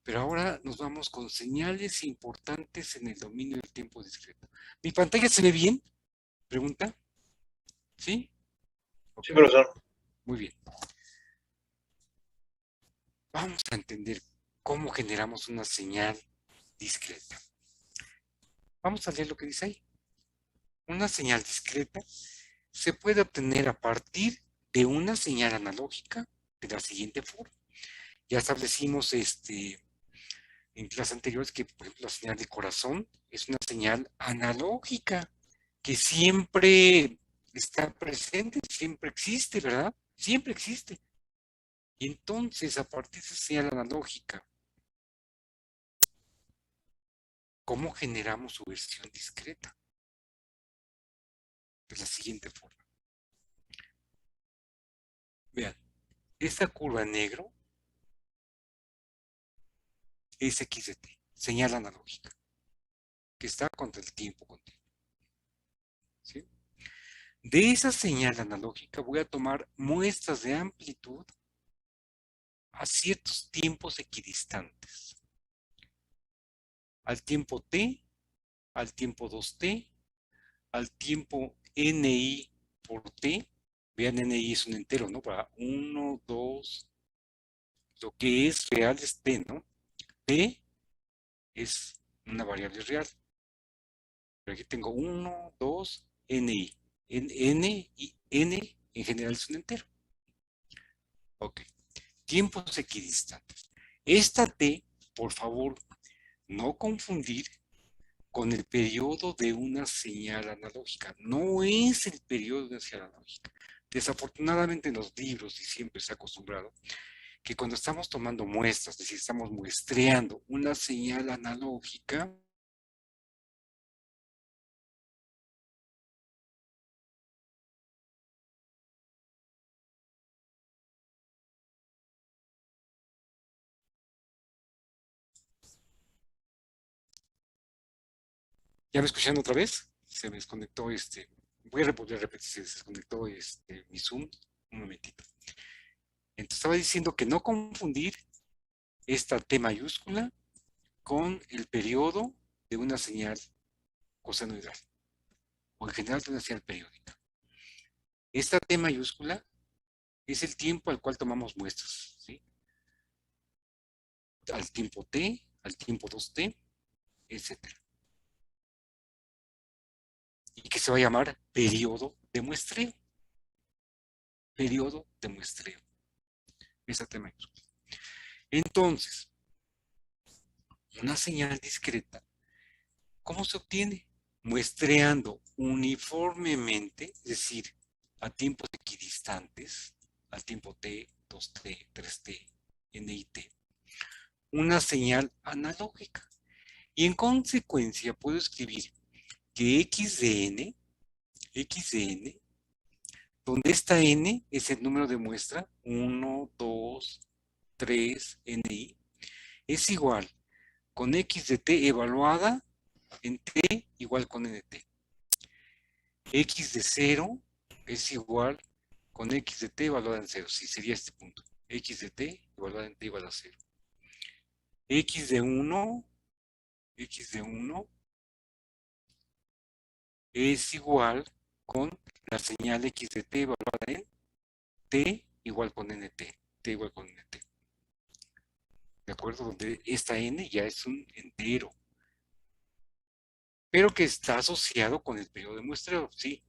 Pero ahora nos vamos con señales importantes en el dominio del tiempo discreto. ¿Mi pantalla se ve bien? ¿Pregunta? ¿Sí? Okay. Sí, profesor. Muy bien. Vamos a entender cómo generamos una señal discreta. Vamos a leer lo que dice ahí. Una señal discreta se puede obtener a partir de una señal analógica de la siguiente forma. Ya establecimos en clases anteriores que, por ejemplo, la señal de corazón es una señal analógica que siempre está presente, siempre existe, ¿verdad? Siempre existe. Y entonces, a partir de esa señal analógica, ¿cómo generamos su versión discreta? De la siguiente forma. Vean, esta curva en negro es x de t, señal analógica, que está contra el tiempo continuo. ¿Sí? De esa señal analógica voy a tomar muestras de amplitud a ciertos tiempos equidistantes. Al tiempo t, al tiempo 2t, al tiempo ni por t. Vean, ni es un entero, ¿no? Para 1, 2, lo que es real es t, ¿no? T es una variable real. Pero aquí tengo 1, 2, ni. N y n en general es un entero. Ok. Tiempos equidistantes. Esta t, por favor, no confundir con el periodo de una señal analógica. No es el periodo de una señal analógica. Desafortunadamente en los libros, y siempre se ha acostumbrado, que cuando estamos tomando muestras, es decir, estamos muestreando una señal analógica, ¿ya me escuchan otra vez? Se me desconectó voy a volver a repetir, se desconectó mi Zoom, un momentito. Entonces estaba diciendo que no confundir esta T mayúscula con el periodo de una señal cosenoidal, o en general de una señal periódica. Esta T mayúscula es el tiempo al cual tomamos muestras, ¿sí? Al tiempo T, al tiempo 2T, etc. Y que se va a llamar periodo de muestreo. Periodo de muestreo. Esa T mayúscula. Entonces, una señal discreta, ¿cómo se obtiene? Muestreando uniformemente, es decir, a tiempos equidistantes, al tiempo t, 2t, 3t, n y t, una señal analógica. Y en consecuencia puedo escribir que x de n, donde esta n es el número de muestra, 1, 2, 3, ni, es igual con x de t evaluada en t igual con nt. X de 0 es igual con x de t evaluada en 0. Sí, sería este punto. X de t evaluada en t igual a 0. X de 1 es igual con la señal x de t evaluada en t igual con nt. t igual con nt. ¿De acuerdo? Donde esta n ya es un entero, pero que está asociado con el periodo de muestreo, ¿sí?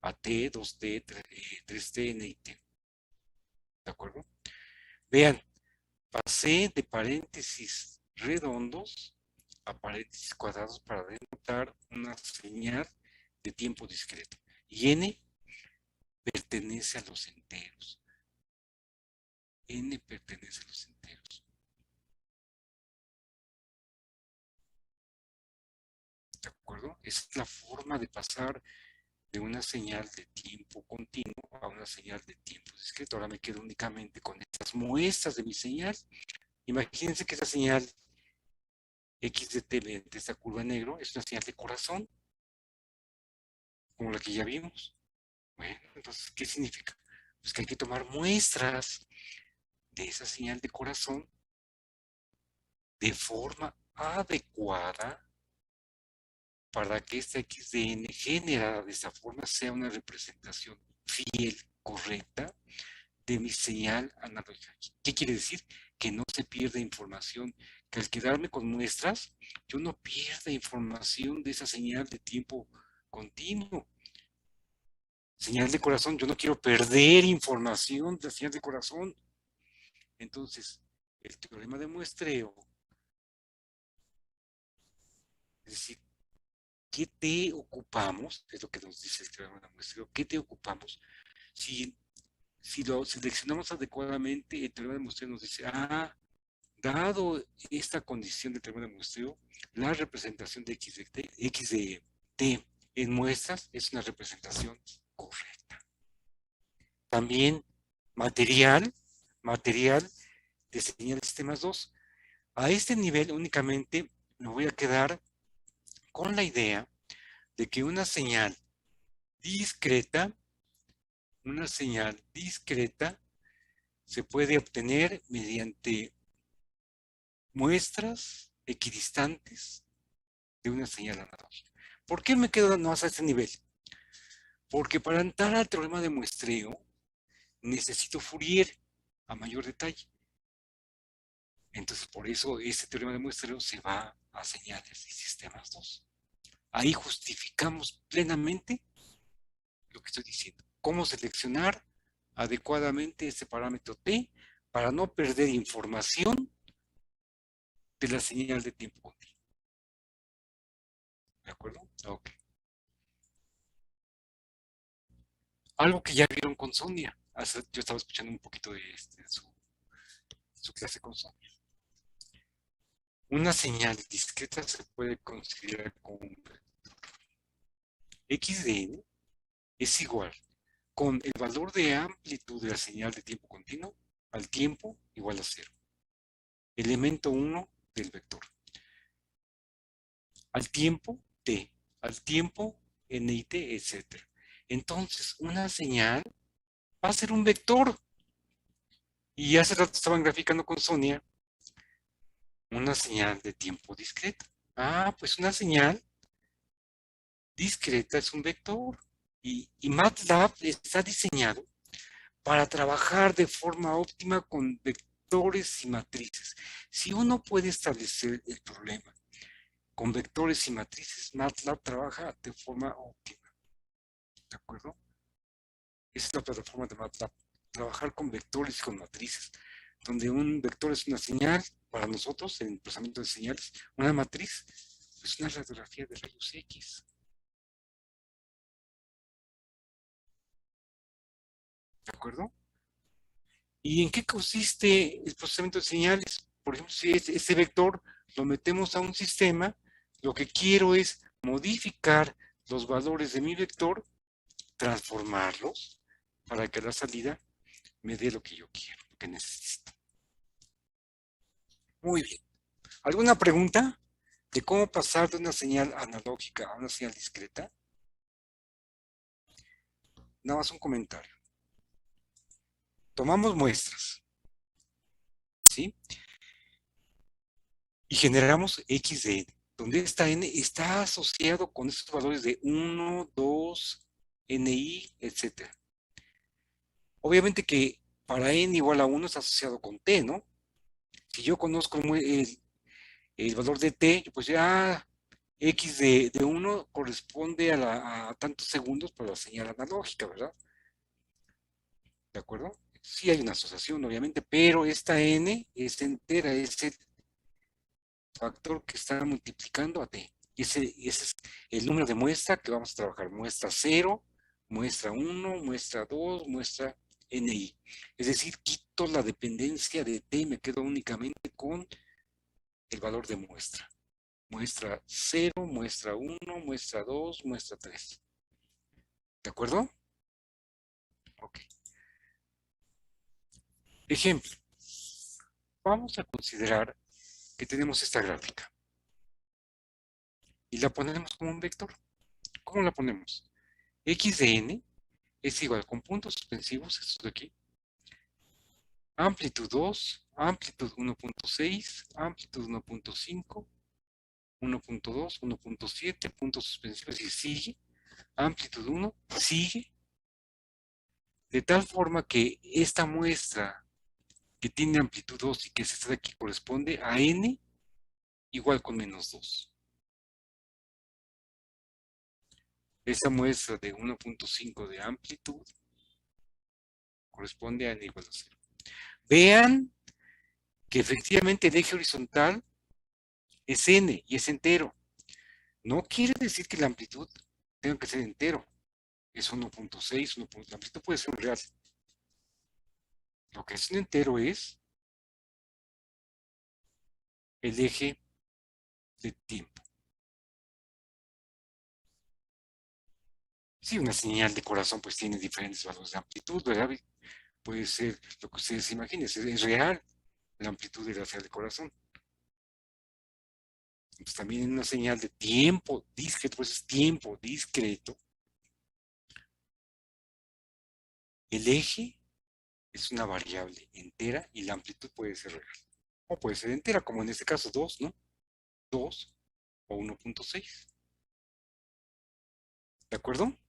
A t, 2t, 3t, n y t. ¿De acuerdo? Vean, pasé de paréntesis redondos a paréntesis cuadrados para denotar una señal de tiempo discreto. Y n pertenece a los enteros. N pertenece a los enteros. ¿De acuerdo? Esa es la forma de pasar de una señal de tiempo continuo a una señal de tiempo discreto. Ahora me quedo únicamente con estas muestras de mi señal. Imagínense que esa señal x de t mediante esta curva en negro es una señal de corazón, como la que ya vimos. Bueno, entonces, ¿qué significa? Pues que hay que tomar muestras de esa señal de corazón de forma adecuada para que esta x de n generada de esta forma sea una representación fiel, correcta, de mi señal analógica. ¿Qué quiere decir? Que no se pierde información, que al quedarme con muestras, yo no pierda información de esa señal de tiempo continuo. Señal de corazón, yo no quiero perder información de la señal de corazón. Entonces, el teorema de muestreo, es decir, ¿qué te ocupamos? Es lo que nos dice el teorema de muestreo. ¿Qué te ocupamos? Si lo seleccionamos adecuadamente, el teorema de muestreo nos dice, dado esta condición de teorema de muestreo, la representación de x de t en muestras es una representación correcta. También material de señal de sistemas 2. A este nivel únicamente me voy a quedar con la idea de que una señal discreta se puede obtener mediante muestras equidistantes de una señal analógica. ¿Por qué me quedo más a este nivel? Porque para entrar al teorema de muestreo necesito Fourier a mayor detalle. Entonces, por eso este teorema de muestreo se va a señales de sistemas 2. Ahí justificamos plenamente lo que estoy diciendo. Cómo seleccionar adecuadamente este parámetro t para no perder información de la señal de tiempo continuo. ¿De acuerdo? Ok. Algo que ya vieron con Sonia. Yo estaba escuchando un poquito de su clase con Sonia. Una señal discreta se puede considerar como un vector. X de n es igual con el valor de amplitud de la señal de tiempo continuo al tiempo igual a 0. Elemento 1 del vector. Al tiempo t, al tiempo n y t, etc. Entonces, una señal va a ser un vector. Y hace rato estaban graficando con Sonia una señal de tiempo discreta. Pues una señal discreta es un vector. Y MATLAB está diseñado para trabajar de forma óptima con vectores y matrices. Si uno puede establecer el problema con vectores y matrices, MATLAB trabaja de forma óptima. ¿De acuerdo? Esa es la plataforma de MATLAB. Trabajar con vectores y con matrices, donde un vector es una señal para nosotros en el procesamiento de señales, una matriz es una radiografía de rayos X. ¿De acuerdo? ¿Y en qué consiste el procesamiento de señales? Por ejemplo, si ese vector lo metemos a un sistema, lo que quiero es modificar los valores de mi vector, transformarlos para que la salida me dé lo que yo quiero, lo que necesito. Muy bien. ¿Alguna pregunta de cómo pasar de una señal analógica a una señal discreta? Nada más un comentario. Tomamos muestras, ¿sí? Y generamos x de n, donde esta n está asociado con estos valores de 1, 2, ni, etc. Obviamente que para n igual a 1 está asociado con t, ¿no? Si yo conozco el valor de t, yo pues ya x de 1 corresponde a tantos segundos por la señal analógica, ¿verdad? ¿De acuerdo? Sí hay una asociación, obviamente, pero esta n es entera, es el factor que está multiplicando a t. Ese es el número de muestra que vamos a trabajar. Muestra 0, muestra 1, muestra 2, muestra ni. Es decir, quito la dependencia de t y me quedo únicamente con el valor de muestra. Muestra 0, muestra 1, muestra 2, muestra 3. ¿De acuerdo? Ok. Ejemplo. Vamos a considerar que tenemos esta gráfica y la ponemos como un vector. ¿Cómo la ponemos? X de n es igual con puntos suspensivos, estos de aquí, amplitud 2, amplitud 1.6, amplitud 1.5, 1.2, 1.7, puntos suspensivos y sigue, amplitud 1, sigue, de tal forma que esta muestra que tiene amplitud 2 y que es esta de aquí corresponde a n igual con menos 2. Esa muestra de 1.5 de amplitud corresponde a n igual a 0. Vean que efectivamente el eje horizontal es n y es entero. No quiere decir que la amplitud tenga que ser entero. Es 1.6, la amplitud puede ser un real. Lo que es un entero es el eje de tiempo. Si una señal de corazón pues tiene diferentes valores de amplitud, ¿verdad? Puede ser lo que ustedes imaginen, es real la amplitud de la señal de corazón. Entonces también en una señal de tiempo discreto, pues es tiempo discreto, el eje es una variable entera y la amplitud puede ser real. O puede ser entera, como en este caso 2, ¿no? 2 o 1.6. ¿De acuerdo?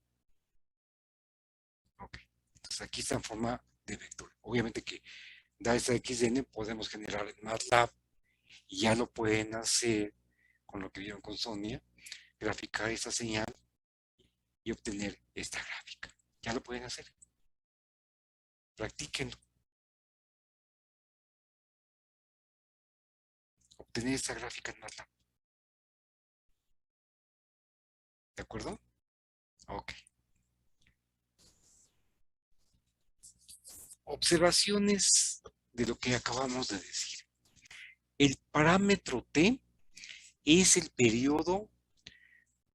Ok. Entonces aquí está en forma de vector. Obviamente que da esta xn podemos generar en MATLAB y ya lo pueden hacer con lo que vieron con Sonia, graficar esa señal y obtener esta gráfica. Ya lo pueden hacer. Practíquenlo. Obtener esta gráfica en MATLAB. ¿De acuerdo? Ok. Observaciones de lo que acabamos de decir. El parámetro t es el periodo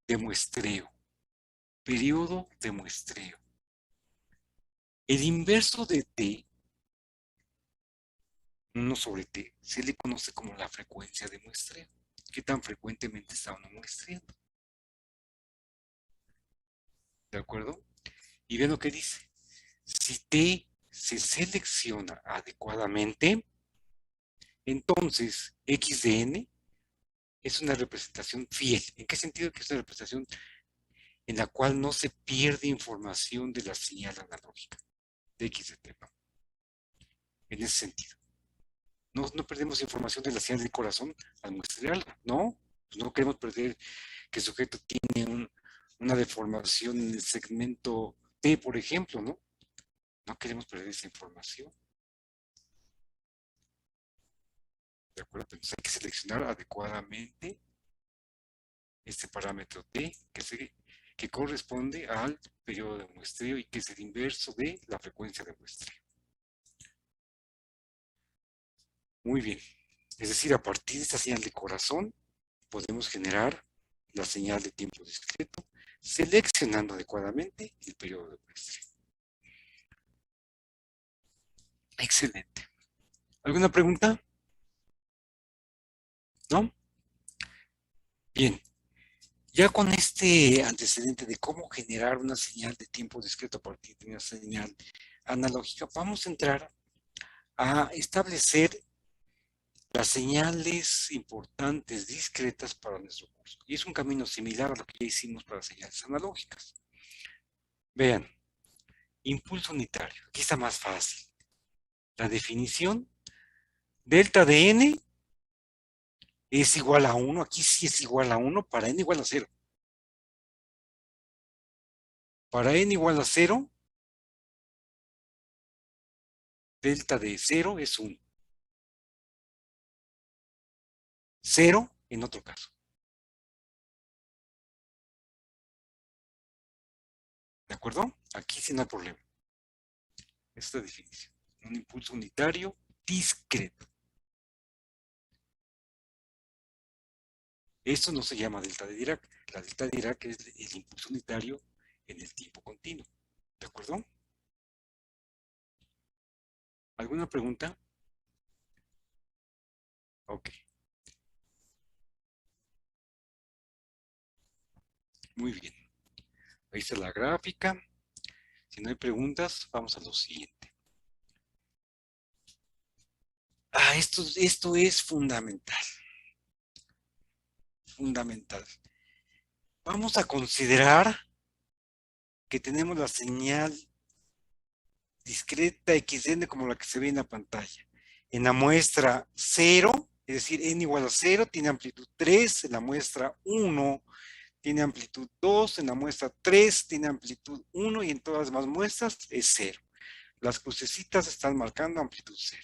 de muestreo. Periodo de muestreo. El inverso de t, 1 sobre t, se le conoce como la frecuencia de muestreo. ¿Qué tan frecuentemente está uno muestreando? ¿De acuerdo? Y vean lo que dice. Si t se selecciona adecuadamente, entonces x de n es una representación fiel. ¿En qué sentido que es una representación en la cual no se pierde información de la señal analógica de x de t? ¿No? En ese sentido. No perdemos información de la señal del corazón al muestrearla, ¿no? Pues no queremos perder que el sujeto tiene una deformación en el segmento T, por ejemplo, ¿no? No queremos perder esa información. ¿De acuerdo? Entonces hay que seleccionar adecuadamente este parámetro T que corresponde al periodo de muestreo y que es el inverso de la frecuencia de muestreo. Muy bien. Es decir, a partir de esta señal de corazón podemos generar la señal de tiempo discreto seleccionando adecuadamente el periodo de muestreo. Excelente. ¿Alguna pregunta? ¿No? Bien. Ya con este antecedente de cómo generar una señal de tiempo discreto a partir de una señal analógica, vamos a entrar a establecer las señales importantes discretas para nuestro curso. Y es un camino similar a lo que ya hicimos para señales analógicas. Vean, impulso unitario. Aquí está más fácil. la definición, delta de n es igual a 1, aquí sí es igual a 1, para n igual a 0. Para n igual a 0, delta de 0 es 1. 0 en otro caso. ¿De acuerdo? Aquí sí no hay problema. Esta definición. Un impulso unitario discreto. Esto no se llama delta de Dirac. La delta de Dirac es el impulso unitario en el tiempo continuo. ¿De acuerdo? ¿Alguna pregunta? Ok. Muy bien. Ahí está la gráfica. Si no hay preguntas, vamos a lo siguiente. Esto es fundamental. Fundamental. Vamos a considerar que tenemos la señal discreta XN como la que se ve en la pantalla. En la muestra 0, es decir, n igual a 0, tiene amplitud 3, en la muestra 1 tiene amplitud 2, en la muestra 3 tiene amplitud 1 y en todas las demás muestras es 0. Las crucecitas están marcando amplitud 0.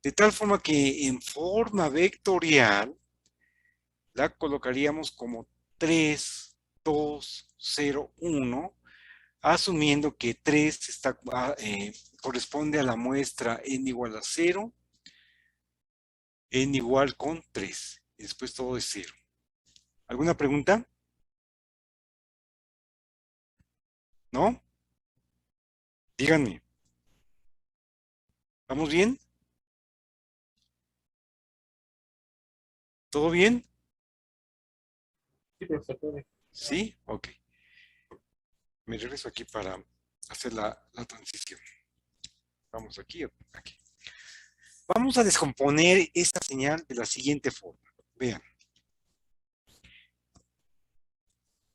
De tal forma que en forma vectorial la colocaríamos como 3, 2, 0, 1, asumiendo que 3 está, corresponde a la muestra n igual a 0, n igual con 3, y después todo es 0. ¿Alguna pregunta? ¿No? Díganme. ¿Vamos bien? ¿Todo bien? Sí, profesor. ¿Sí? Ok. Me regreso aquí para hacer la transición. Vamos aquí, aquí. Vamos a descomponer esta señal de la siguiente forma. Vean.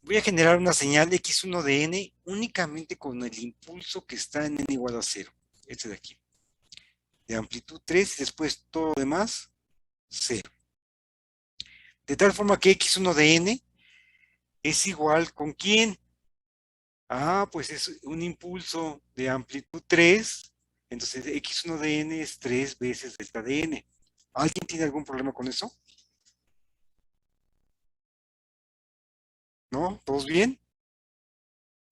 Voy a generar una señal x1 de n únicamente con el impulso que está en n igual a 0. Este de aquí. De amplitud 3 y después todo lo demás, 0. De tal forma que x1 de n es igual ¿con quién? Pues es un impulso de amplitud 3, entonces x1 de n es 3 veces delta de n. ¿Alguien tiene algún problema con eso? ¿No? ¿Todos bien?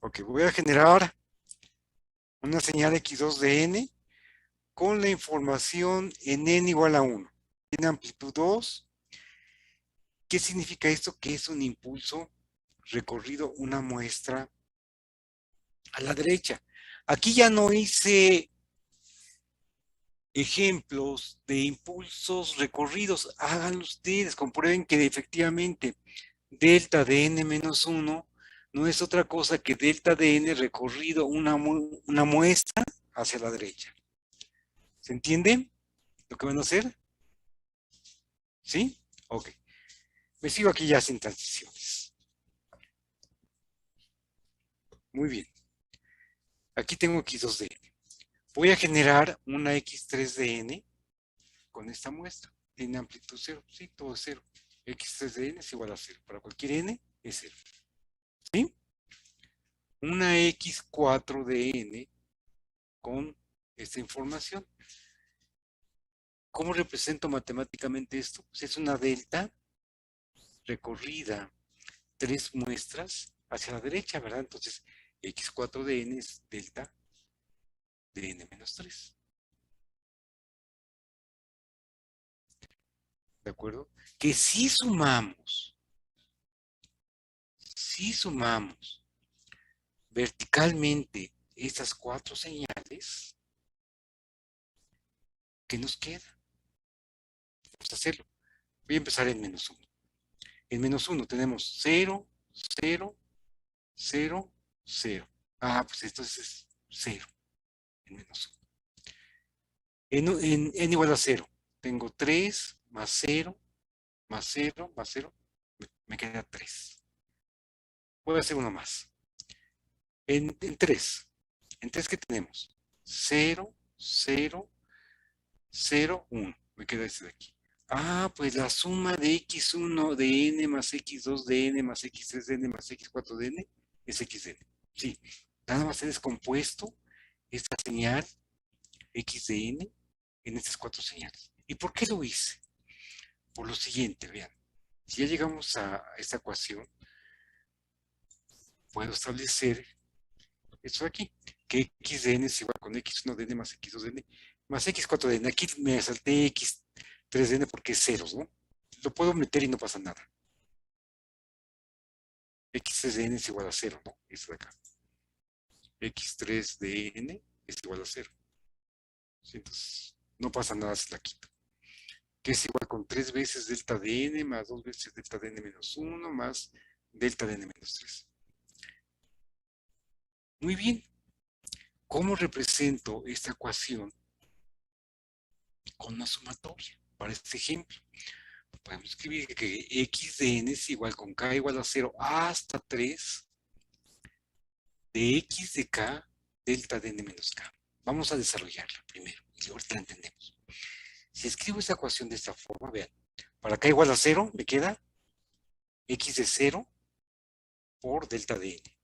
Ok, voy a generar una señal x2 de n con la información en n igual a 1. Tiene amplitud 2. ¿Qué significa esto? Que es un impulso recorrido una muestra a la derecha. Aquí ya no hice ejemplos de impulsos recorridos. Háganlo ustedes, comprueben que efectivamente delta de n menos 1 no es otra cosa que delta de n recorrido una muestra hacia la derecha. ¿Se entiende lo que van a hacer? ¿Sí? Ok. Me sigo aquí ya sin transiciones. Muy bien. Aquí tengo x2 de n. Voy a generar una x3 de n con esta muestra. Tiene amplitud 0. Sí, todo es 0. x3 de n es igual a 0. Para cualquier n es 0. ¿Sí? Una x4 de n con esta información. ¿Cómo represento matemáticamente esto? Pues es una delta recorrida 3 muestras hacia la derecha, ¿verdad? Entonces, x4 de n es delta de n menos 3. ¿De acuerdo? Que si sumamos verticalmente estas 4 señales, ¿qué nos queda? Vamos a hacerlo. Voy a empezar en menos 1. En menos 1 tenemos 0, 0, 0, 0. Pues entonces es 0 en menos 1. En n igual a 0, tengo 3 más 0, más 0, más 0, me queda 3. Voy a hacer uno más. En 3, ¿qué tenemos? 0, 0, 0, 1. Me queda este de aquí. Ah, pues la suma de x1 de n más x2 de n más x3 de n más x4 de n es x de n. Sí, nada más he descompuesto esta señal x de n en estas cuatro señales. ¿Y por qué lo hice? Por lo siguiente, vean. Si ya llegamos a esta ecuación, puedo establecer esto de aquí, que x de n es igual con x1 de n más x2 de n más x4 de n. Aquí me salté x3 de n porque es ceros, ¿no? Lo puedo meter y no pasa nada. x3 de n es igual a 0, ¿no? Esto de acá. x3 de n es igual a 0. Entonces, no pasa nada si la quito. Que es igual con 3 veces delta de n más 2 veces delta de n menos 1 más delta de n menos 3. Muy bien. ¿Cómo represento esta ecuación con una sumatoria? Para este ejemplo, podemos escribir que x de n es igual con k igual a 0 hasta 3 de x de k delta de n menos k. Vamos a desarrollarla primero y ahorita la entendemos. Si escribo esta ecuación de esta forma, vean, para k igual a 0 me queda x de 0 por delta de n.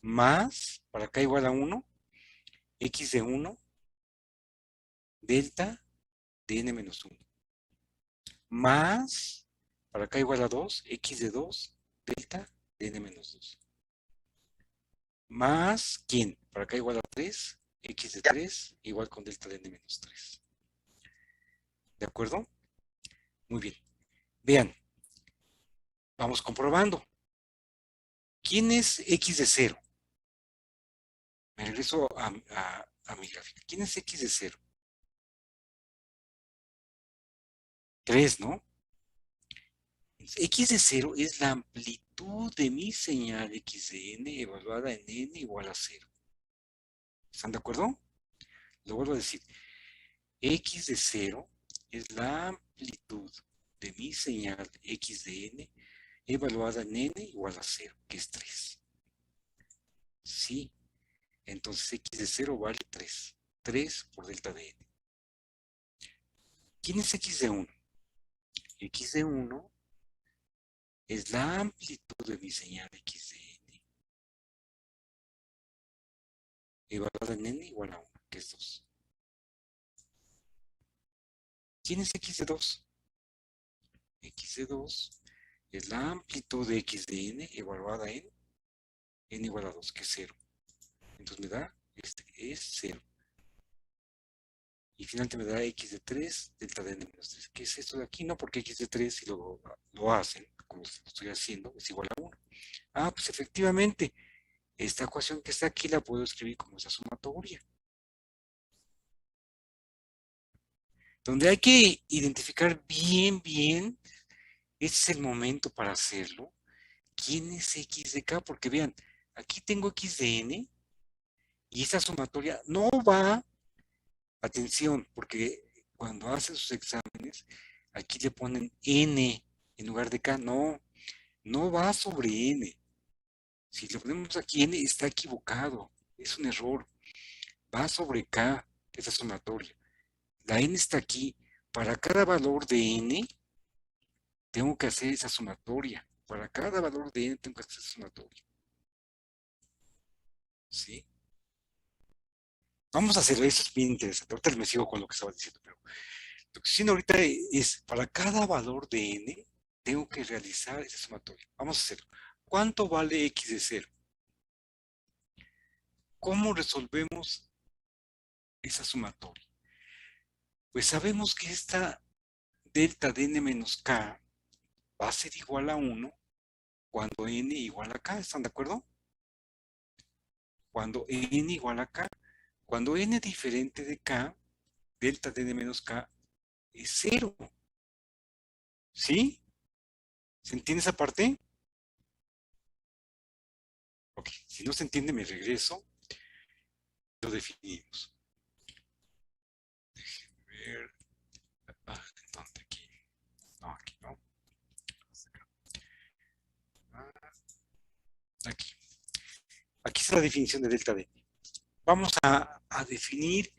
Más, para k igual a 1, x de 1 delta de n menos 1. Más, para k igual a 2, x de 2 delta de n menos 2. Más, ¿quién? Para k igual a 3, x de 3 igual con delta de n menos 3. ¿De acuerdo? Muy bien. Vean, vamos comprobando. ¿Quién es x de 0? Me regreso a mi gráfica. ¿Quién es x de 0? 3, ¿no? X de 0 es la amplitud de mi señal x de n evaluada en n igual a 0. ¿Están de acuerdo? Lo vuelvo a decir. X de 0 es la amplitud de mi señal x de n evaluada en n igual a 0, que es 3. Sí. Entonces x de 0 vale 3. 3 por delta de n. ¿Quién es x de 1? X de 1 es la amplitud de mi señal x de n evaluada en n igual a 1, que es 2. ¿Quién es x de 2? X de 2 es la amplitud de x de n evaluada en n igual a 2, que es 0. Entonces me da, este es 0. Y finalmente me da x de 3 delta de n menos 3. ¿Qué es esto de aquí? No, porque x de 3, si lo hacen, como lo estoy haciendo, es igual a 1. Ah, pues efectivamente, esta ecuación que está aquí la puedo escribir como esa sumatoria. Donde hay que identificar bien, ese es el momento para hacerlo. ¿Quién es x de k? Porque vean, aquí tengo x de n y esa sumatoria no va, atención, porque cuando hacen sus exámenes, aquí le ponen n en lugar de k. No, no va sobre n. Si le ponemos aquí n, está equivocado. Es un error. Va sobre k, esa sumatoria. La n está aquí. Para cada valor de n, tengo que hacer esa sumatoria. Para cada valor de n, tengo que hacer esa sumatoria. ¿Sí? Vamos a hacerlo, eso es bien interesante. Ahorita me sigo con lo que estaba diciendo, pero lo que estoy diciendo ahorita es, para cada valor de n, tengo que realizar esa sumatoria. Vamos a hacerlo. ¿Cuánto vale x de 0? ¿Cómo resolvemos esa sumatoria? Pues sabemos que esta delta de n menos k va a ser igual a 1 cuando n igual a k. ¿Están de acuerdo? Cuando n igual a k. Cuando n diferente de k, delta de n menos k es 0. ¿Sí? ¿Se entiende esa parte? Ok, si no se entiende me regreso. Lo definimos. Déjenme ver. ¿Dónde? Aquí. No, aquí no. Aquí. Aquí está la definición de delta D. Vamos a definir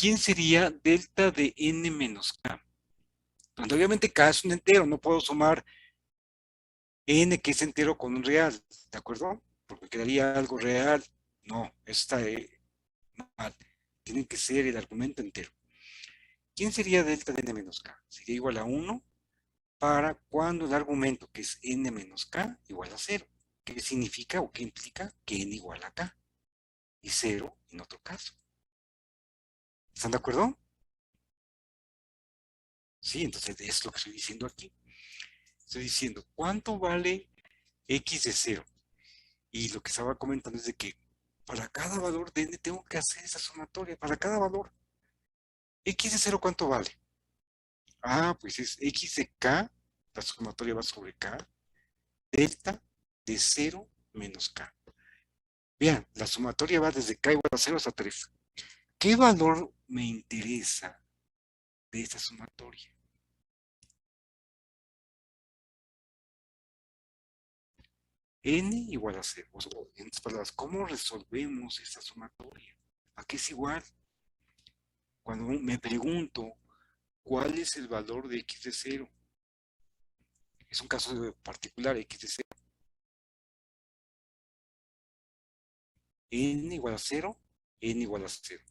¿quién sería delta de n menos k? Donde obviamente k es un entero, no puedo sumar n que es entero con un real, ¿de acuerdo? Porque quedaría algo real. No, eso está mal. Tiene que ser el argumento entero. ¿Quién sería delta de n menos k? Sería igual a 1 para cuando el argumento, que es n menos k, igual a 0. ¿Qué significa o qué implica? Que n igual a k. Y 0 en otro caso. ¿Están de acuerdo? Sí, entonces es lo que estoy diciendo aquí. Estoy diciendo, ¿cuánto vale x de 0? Y lo que estaba comentando es de que para cada valor de n tengo que hacer esa sumatoria. Para cada valor. X de 0, ¿cuánto vale? Ah, pues es x de k, la sumatoria va sobre k, delta de 0 menos k. Vean, la sumatoria va desde k igual a 0 hasta 3. ¿Qué valor me interesa de esta sumatoria? N igual a 0. O en otras palabras, ¿cómo resolvemos esta sumatoria? ¿A qué es igual? Cuando me pregunto, ¿cuál es el valor de x de 0? Es un caso particular, x de 0. N igual a 0, n igual a 0.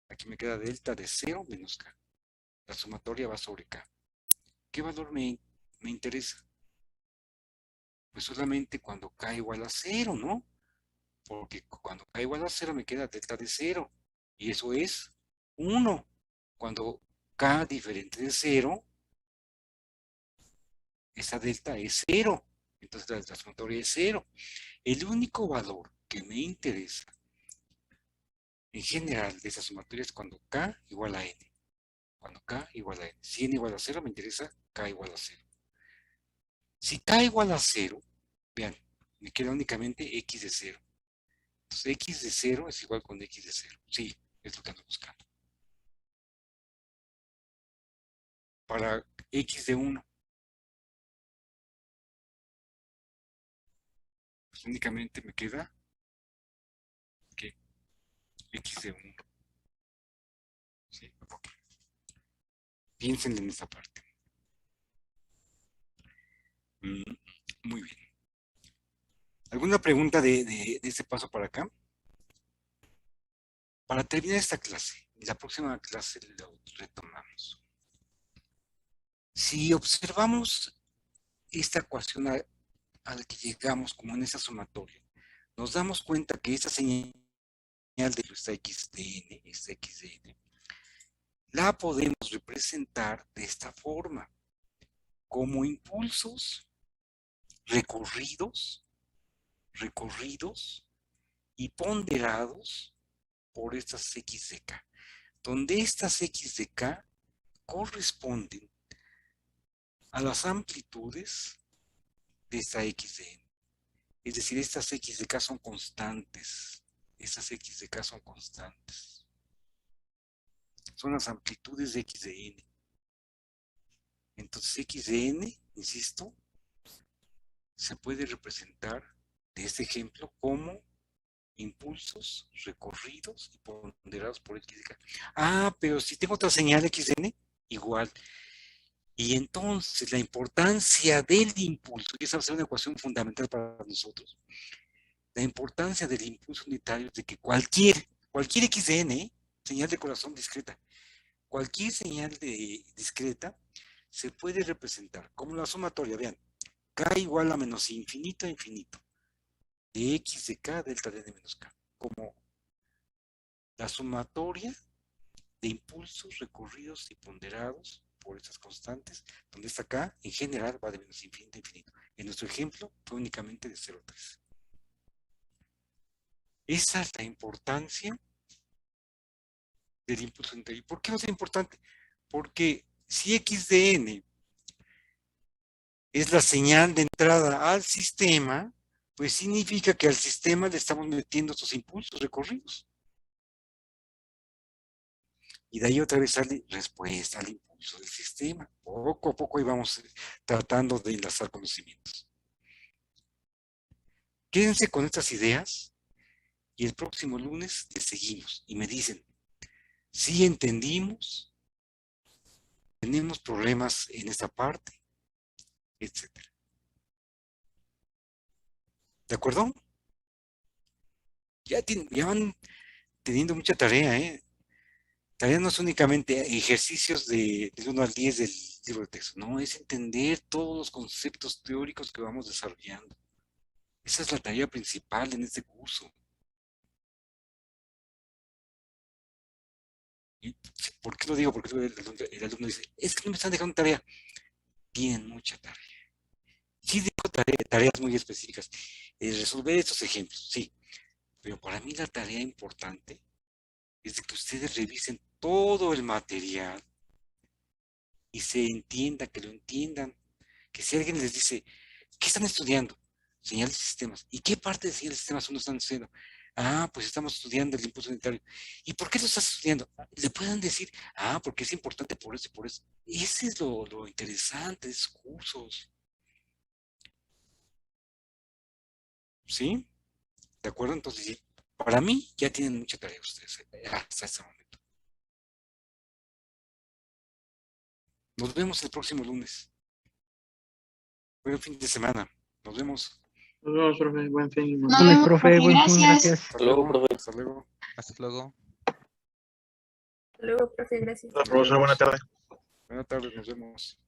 Aquí me queda delta de 0 menos k. La sumatoria va sobre k. ¿Qué valor me interesa? Pues solamente cuando k igual a 0, ¿no? Porque cuando k igual a 0 me queda delta de 0. Y eso es 1. Cuando k diferente de 0, esa delta es 0. Entonces la sumatoria es 0. El único valor que me interesa en general de esa sumatoria es cuando k igual a n. Cuando k igual a n. Si n igual a 0, me interesa k igual a 0. Si k igual a 0, vean, me queda únicamente x de 0. Entonces x de 0 es igual con x de 0. Sí, es lo que ando buscando. Para x de 1, pues únicamente me queda que x de 1. ¿Sí? Okay. Piensen en esa parte. Muy bien. ¿Alguna pregunta de este paso para acá? Para terminar esta clase, y la próxima clase lo retomamos. Si observamos esta ecuación a la que llegamos como en esa sumatoria, nos damos cuenta que esta señal de esta x de n, la podemos representar de esta forma, como impulsos recorridos y ponderados por estas x de k, donde estas x de k corresponden a las amplitudes de esta x de n. Es decir, estas x de k son constantes. Estas x de k son constantes. Son las amplitudes de x de n. Entonces x de n, insisto, se puede representar de este ejemplo como impulsos recorridos y ponderados por x de k. Ah, pero si tengo otra señal x de n, igual. Y entonces la importancia del impulso, y esa va a ser una ecuación fundamental para nosotros, la importancia del impulso unitario es de que cualquier x de n, señal de corazón discreta, cualquier señal discreta se puede representar como la sumatoria, vean, k igual a menos infinito a infinito, de x de k delta de n menos k, como la sumatoria de impulsos recorridos y ponderados por estas constantes, donde esta k en general va de menos infinito a infinito. En nuestro ejemplo fue únicamente de 0 a 3. Esa es la importancia del impulso unitario. ¿Por qué no es importante? Porque si x de n es la señal de entrada al sistema, pues significa que al sistema le estamos metiendo estos impulsos recorridos. Y de ahí otra vez sale respuesta al impulso del sistema. Poco a poco íbamos tratando de enlazar conocimientos. Quédense con estas ideas y el próximo lunes les seguimos y me dicen Sí entendimos, tenemos problemas en esta parte, etc. ¿De acuerdo? Ya van teniendo mucha tarea, ¿eh? Tarea no es únicamente ejercicios del 1 al 10 del libro de texto, no, es entender todos los conceptos teóricos que vamos desarrollando. Esa es la tarea principal en este curso. ¿Y por qué lo digo? Porque el alumno dice, es que no me están dejando tarea. Tienen mucha tarea. Sí dejo tareas muy específicas. Resolver estos ejemplos, sí. Pero para mí la tarea importante es de que ustedes revisen todo el material y se entienda, que lo entiendan. Que si alguien les dice, ¿qué están estudiando? Señales y sistemas. ¿Y qué parte de señales y sistemas uno están estudiando? Ah, pues estamos estudiando el impulso unitario. ¿Y por qué lo estás estudiando? Le pueden decir, porque es importante por eso y por eso. Ese es lo interesante de esos cursos. ¿Sí? ¿De acuerdo? Entonces, sí, para mí ya tienen mucha tarea ustedes hasta este momento. Nos vemos el próximo lunes. Buen fin de semana. Nos vemos. Nos vemos, profe. Buen fin. Nos vemos, profe. Buen fin, Gracias. gracias. Hasta luego. Hasta luego. Hasta luego. Hasta luego, profe, gracias. Hola, profesor, buena tarde. Buenas tardes, nos vemos.